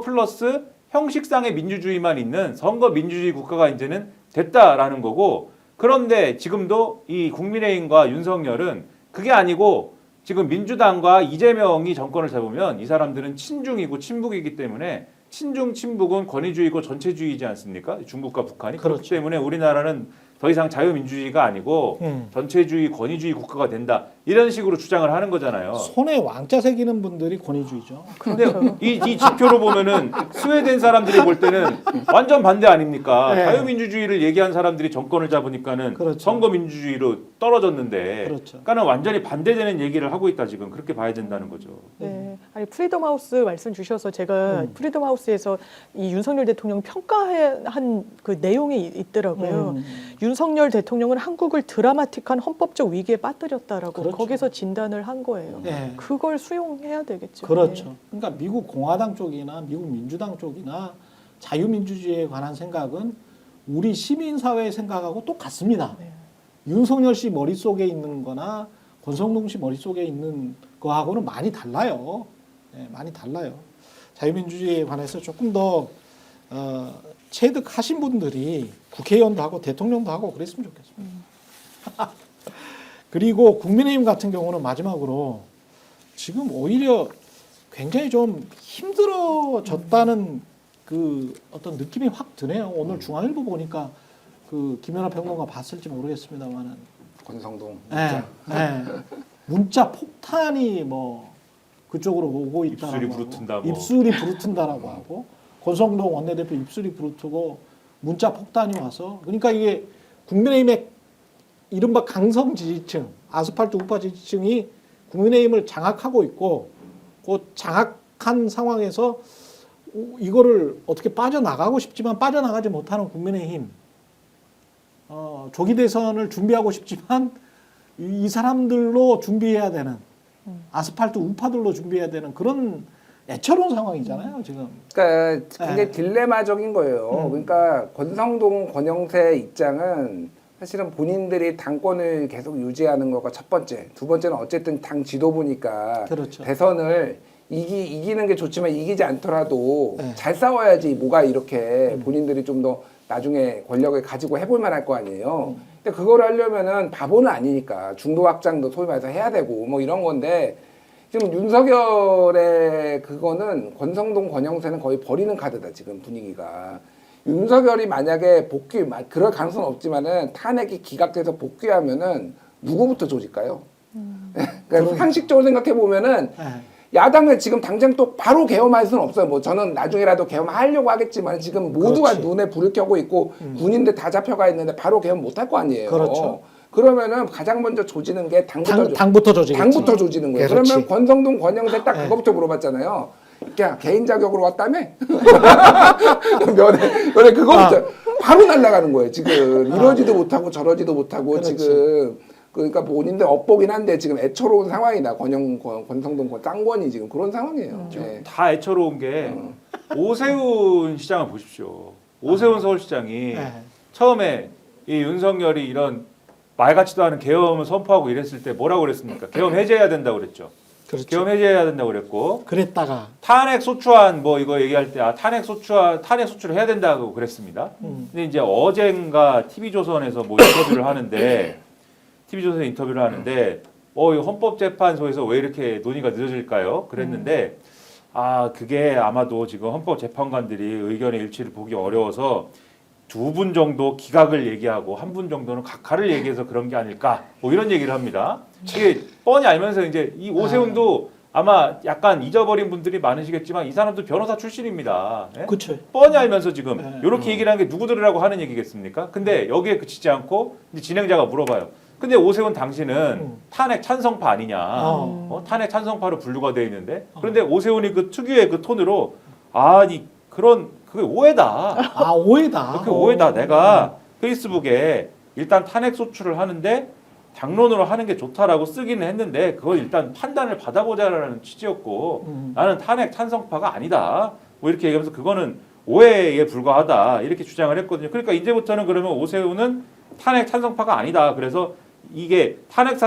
플러스 형식상의 민주주의만 있는 선거민주주의 국가가 이제는 됐다라는 거고 그런데 지금도 이 국민의힘과 윤석열은 그게 아니고 지금 민주당과 이재명이 정권을 잡으면 이 사람들은 친중이고 친북이기 때문에 친중 친북은 권위주의고 전체주의이지 않습니까? 중국과 북한이 그렇기 그렇죠. 때문에 우리나라는 더 이상 자유민주주의가 아니고 전체주의 권위주의 국가가 된다 이런 식으로 주장을 하는 거잖아요. 손에 왕자 새기는 분들이 권위주의죠. 근데 이 지표로 보면은 스웨덴 사람들이 볼 때는 완전 반대 아닙니까? 네. 자유민주주의를 얘기한 사람들이 정권을 잡으니까는 그렇죠. 선거민주주의로 떨어졌는데, 그렇죠. 그러니까는 완전히 반대되는 얘기를 하고 있다 지금 그렇게 봐야 된다는 거죠. 네. 아니 프리덤 하우스 말씀 주셔서 제가 프리덤 하우스에서 이 윤석열 대통령 평가한 그 내용이 있더라고요. 윤석열 대통령은 한국을 드라마틱한 헌법적 위기에 빠뜨렸다라고 그렇죠. 거기서 진단을 한 거예요. 네. 그걸 수용해야 되겠죠. 그렇죠. 그러니까 미국 공화당 쪽이나 미국 민주당 쪽이나 자유민주주의에 관한 생각은 우리 시민사회의 생각하고 똑같습니다. 네. 윤석열 씨 머릿속에 있는 거나 권성동 씨 머릿속에 있는 거하고는 많이 달라요. 네, 많이 달라요. 자유민주주의에 관해서 조금 더 체득하신 분들이 국회의원도 하고 대통령도 하고 그랬으면 좋겠습니다. 그리고 국민의힘 같은 경우는 마지막으로 지금 오히려 굉장히 좀 힘들어졌다는 그 어떤 느낌이 확 드네요. 오늘 중앙일보 보니까 그 김연아 평론가 봤을지 모르겠습니다만은 권성동 예, 문자. 예. 문자 폭탄이 뭐 그쪽으로 오고 있다라고 입술이 하고, 부르튼다 뭐. 입술이 부르튼다라고 하고 권성동 원내대표 입술이 부르트고 문자 폭탄이 와서 그러니까 이게 국민의힘의 이른바 강성 지지층 아스팔트 우파 지지층이 국민의힘을 장악하고 있고 그 장악한 상황에서 이거를 어떻게 빠져나가고 싶지만 빠져나가지 못하는 국민의힘 조기 대선을 준비하고 싶지만 이 사람들로 준비해야 되는 아스팔트 우파들로 준비해야 되는 그런 애처로운 상황이잖아요 지금. 그러니까 굉장히 네. 딜레마적인 거예요. 그러니까 권성동, 권영세 입장은 사실은 본인들이 당권을 계속 유지하는 거가 첫 번째. 두 번째는 어쨌든 당 지도부니까 그렇죠. 대선을 이기는 게 좋지만 이기지 않더라도 네. 잘 싸워야지 뭐가 이렇게 본인들이 좀 더 나중에 권력을 가지고 해볼 만할 거 아니에요. 근데 그걸 하려면은 바보는 아니니까 중도 확장도 소위 말해서 해야 되고 뭐 이런 건데 지금 윤석열의 그거는 권성동, 권영세는 거의 버리는 카드다 지금 분위기가. 윤석열이 만약에 그럴 가능성은 없지만은 탄핵이 기각돼서 복귀하면은 누구부터 조질까요? 그러니까 상식적으로 생각해 보면은 네. 야당을 지금 당장 또 바로 개엄할 수는 없어요. 뭐 저는 나중에라도 개엄하려고 하겠지만 지금 모두가 그렇지. 눈에 불을 켜고 있고 군인들 다 잡혀가 있는데 바로 개엄 못 할 거 아니에요. 그렇죠. 그러면은 가장 먼저 조지는 게 당부터 조지겠지. 당부터 조지는 거예요. 그렇지. 그러면 권성동, 권영세 딱 네. 그거부터 물어봤잖아요. 그냥 개인 자격으로 왔다며? 면회 그거부터 바로 날아가는 거예요. 지금 이러지도 못하고 저러지도 못하고 그렇지. 지금 그러니까 본인들 엇보긴 한데 지금 애처로운 상황이다. 권성동, 짱권이 지금 그런 상황이에요. 네. 다 애처로운 게 오세훈 시장을 보십시오. 오세훈 서울시장이 네. 처음에 이 윤석열이 이런 말 같지도 않은 계엄을 선포하고 이랬을 때 뭐라고 그랬습니까? 계엄 해제해야 된다고 그랬죠. 그렇죠. 계엄 해제해야 된다고 그랬고 그랬다가 탄핵 소추안 뭐 이거 얘기할 때 탄핵 소추를 해야 된다고 그랬습니다. 근데 이제 어젠가 TV조선에서 뭐 인터뷰를 하는데 이 헌법재판소에서 왜 이렇게 논의가 늦어질까요? 그랬는데 그게 아마도 지금 헌법재판관들이 의견의 일치를 보기 어려워서 2분 정도 기각을 얘기하고 1분 정도는 각하를 얘기해서 그런 게 아닐까 뭐 이런 얘기를 합니다. 이게 뻔히 알면서 이제 이 오세훈도 아마 약간 잊어버린 분들이 많으시겠지만 이 사람도 변호사 출신입니다. 예? 그렇죠. 뻔히 알면서 지금 네. 이렇게 얘기를 하는 게 누구 들으라고 하는 얘기겠습니까? 근데 여기에 그치지 않고 이제 진행자가 물어봐요. 근데 오세훈 당신은 탄핵 찬성파 아니냐? 탄핵 찬성파로 분류가 돼 있는데 그런데 오세훈이 그 특유의 그 톤으로 그게 오해다. 오해다. 그게 오해다. 내가 페이스북에 일단 탄핵 소추를 하는데 당론으로 하는 게 좋다라고 쓰기는 했는데 그걸 일단 판단을 받아보자라는 취지였고 나는 탄핵 찬성파가 아니다. 뭐 이렇게 얘기하면서 그거는 오해에 불과하다. 이렇게 주장을 했거든요. 그러니까 이제부터는 그러면 오세훈은 탄핵 찬성파가 아니다. 그래서 이게 탄핵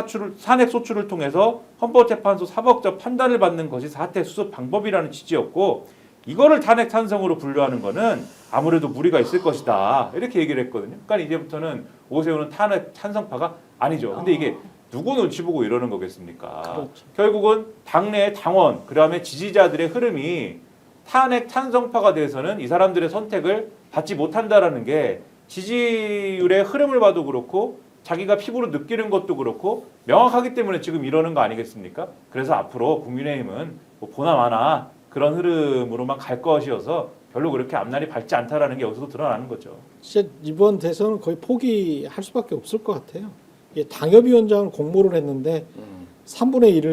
소추를 통해서 헌법재판소 사법적 판단을 받는 것이 사태 수습 방법이라는 취지였고 이거를 탄핵 찬성으로 분류하는 거는 아무래도 무리가 있을 것이다. 이렇게 얘기를 했거든요. 그러니까 이제부터는 오세훈은 탄핵 찬성파가 아니죠. 근데 이게 누구 눈치 보고 이러는 거겠습니까? 그렇죠. 결국은 당내 당원, 그다음에 지지자들의 흐름이 탄핵 찬성파가 돼서는 이 사람들의 선택을 받지 못한다라는 게 지지율의 흐름을 봐도 그렇고 자기가 피부로 느끼는 것도 그렇고 명확하기 때문에 지금 이러는 거 아니겠습니까? 그래서 앞으로 국민의힘은 뭐 보나마나 그런 흐름으로만 갈 것이어서 별로 그렇게 앞날이 밝지 않다라는 게 여기서도 드러나는 거죠. 진짜 이번 대선은 거의 포기할 수밖에 없을 것 같아요. 당협위원장 공모를 했는데 3분의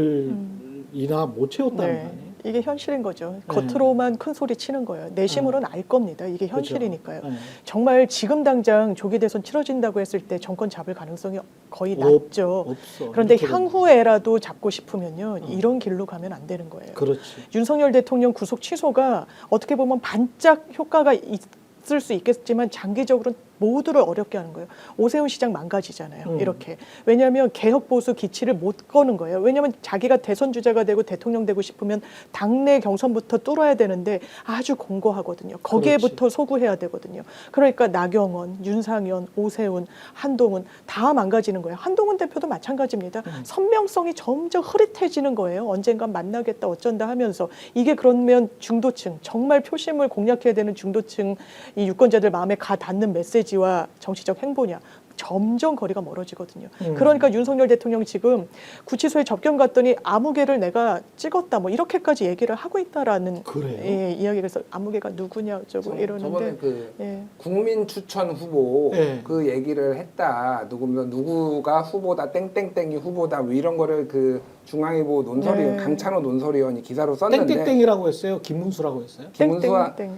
1이나 못 채웠다는 거 아니에요? 이게 현실인 거죠. 겉으로만 큰 소리 치는 거예요. 내심으로는 알 겁니다. 이게 현실이니까요. 그렇죠. 정말 지금 당장 조기 대선 치러진다고 했을 때 정권 잡을 가능성이 거의 낮죠. 없어. 그런데 이렇게 향후에라도 잡고 싶으면요. 이런 길로 가면 안 되는 거예요. 그렇지. 윤석열 대통령 구속 취소가 어떻게 보면 반짝 효과가 있을 수 있겠지만 장기적으로는 모두를 어렵게 하는 거예요. 오세훈 시장 망가지잖아요. 이렇게. 왜냐하면 개혁 보수 기치를 못 거는 거예요. 왜냐하면 자기가 대선 주자가 되고 대통령 되고 싶으면 당내 경선부터 뚫어야 되는데 아주 공고하거든요. 거기에부터 그렇지. 소구해야 되거든요. 그러니까 나경원, 윤상현, 오세훈, 한동훈 다 망가지는 거예요. 한동훈 대표도 마찬가지입니다. 선명성이 점점 흐릿해지는 거예요. 언젠간 만나겠다 어쩐다 하면서 이게 그러면 중도층 정말 표심을 공략해야 되는 중도층 이 유권자들 마음에 가 닿는 메시지와 정치적 행보냐 점점 거리가 멀어지거든요. 그러니까 윤석열 대통령 지금 구치소에 접견 갔더니 아무개를 내가 찍었다 뭐 이렇게까지 얘기를 하고 있다라는 예, 이야기가 있어서 아무개가 누구냐 어쩌고 이러는데 저번에 그 예. 국민 추천 후보 그 얘기를 했다. 누구가 후보다 땡땡땡이 후보다 뭐 이런 거를 그 중앙일보 논설위 강찬호 논설위원이 기사로 썼는데 땡땡땡이라고 했어요. 김문수라고 했어요.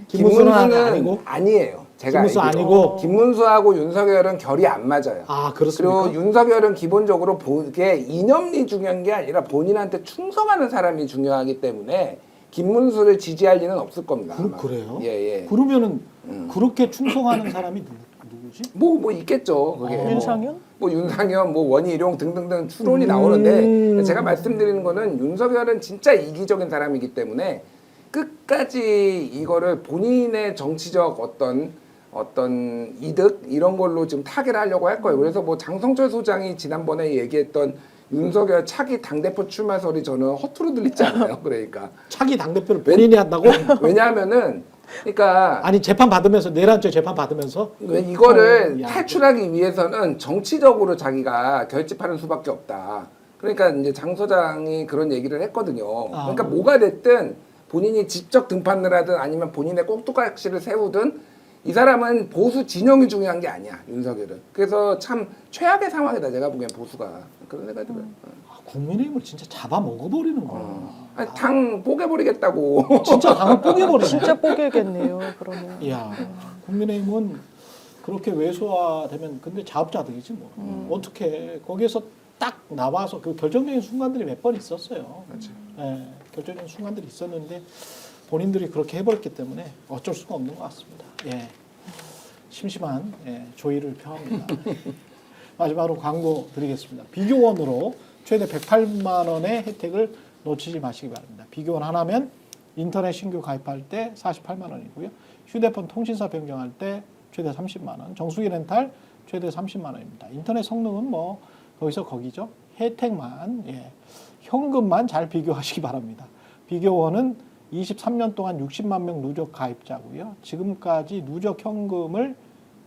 김문수는 아니고? 아니에요. 제가 김문수 알기로. 아니고 김문수하고 윤석열은 결이 안 맞아요. 아 그렇습니까? 그리고 윤석열은 기본적으로 그게 이념이 중요한 게 아니라 본인한테 충성하는 사람이 중요하기 때문에 김문수를 지지할 리는 없을 겁니다. 아마. 그래요? 예. 그러면은 그렇게 충성하는 사람이 누구지? 뭐 있겠죠. 그게 윤상현? 뭐 윤상현, 뭐 원희룡 등등등 추론이 나오는데 제가 말씀드리는 거는 윤석열은 진짜 이기적인 사람이기 때문에 끝까지 이거를 본인의 정치적 어떤 이득 이런 걸로 지금 타개를 하려고 할 거예요. 그래서 뭐 장성철 소장이 지난번에 얘기했던 윤석열 차기 당대표 출마설이 저는 허투루 들리지 않아요. 그러니까 차기 당대표를 본인이 한다고? 왜냐하면은 그러니까 아니 재판 받으면서 내란죄 재판 받으면서 이거를 야. 탈출하기 위해서는 정치적으로 자기가 결집하는 수밖에 없다. 그러니까 이제 장 소장이 그런 얘기를 했거든요. 그러니까 뭐가 됐든 본인이 직접 등판을 하든 아니면 본인의 꼭두각시를 세우든 이 사람은 보수 진영이 중요한 게 아니야. 윤석열은. 그래서 참 최악의 상황이다. 제가 보기엔 보수가 그런 생각이 들어요. 국민의힘을 진짜 잡아 먹어버리는 거야. 아니, 당 뽀개버리겠다고. 진짜 당을 뽀개버리네. 진짜 뽀개겠네요. 그러면. 이야, 국민의힘은 그렇게 왜소화되면 근데 자업자득이지 뭐. 어떻게 거기에서 딱 나와서 그 결정적인 순간들이 몇 번 있었어요. 그렇지. 예, 결정적인 순간들이 있었는데 본인들이 그렇게 해버렸기 때문에 어쩔 수가 없는 것 같습니다. 예, 심심한 조의를 표합니다. 마지막으로 광고 드리겠습니다. 비교원으로 최대 108만 원의 혜택을 놓치지 마시기 바랍니다. 비교원 하나면 인터넷 신규 가입할 때 48만 원이고요. 휴대폰 통신사 변경할 때 최대 30만 원, 정수기 렌탈 최대 30만 원입니다. 인터넷 성능은 뭐 거기서 거기죠. 혜택만, 현금만 잘 비교하시기 바랍니다. 비교원은 23년 동안 60만 명 누적 가입자고요. 지금까지 누적 현금을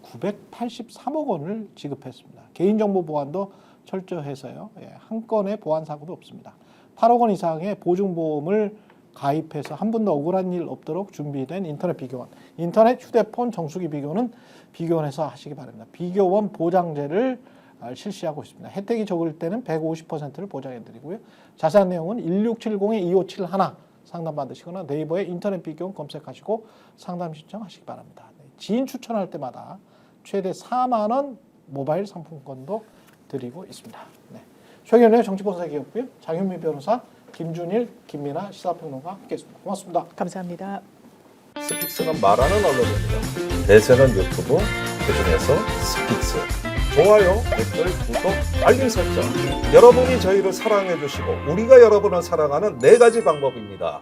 983억 원을 지급했습니다. 개인정보 보안도 철저해서요. 한 건의 보안 사고도 없습니다. 8억 원 이상의 보증보험을 가입해서 한 번도 억울한 일 없도록 준비된 인터넷 비교원. 인터넷, 휴대폰, 정수기 비교는 비교원에서 하시기 바랍니다. 비교원 보장제를 실시하고 있습니다. 혜택이 적을 때는 150%를 보장해드리고요. 자세한 내용은 1670-2571 상담받으시거나 네이버에 인터넷 비교원 검색하시고 상담 신청하시기 바랍니다. 지인 추천할 때마다 최대 4만 원 모바일 상품권도 드리고 있습니다. 네. 최경련의 정치본색이었고요. 장현미 변호사, 김준일, 김민아 시사평론가 함께했습니다. 고맙습니다. 감사합니다. 스픽스는 말하는 언론입니다. 대세는 유튜브, 그중에서 스픽스. 좋아요, 댓글, 구독, 알림 설정. 여러분이 저희를 사랑해 주시고 우리가 여러분을 사랑하는 4가지 방법입니다.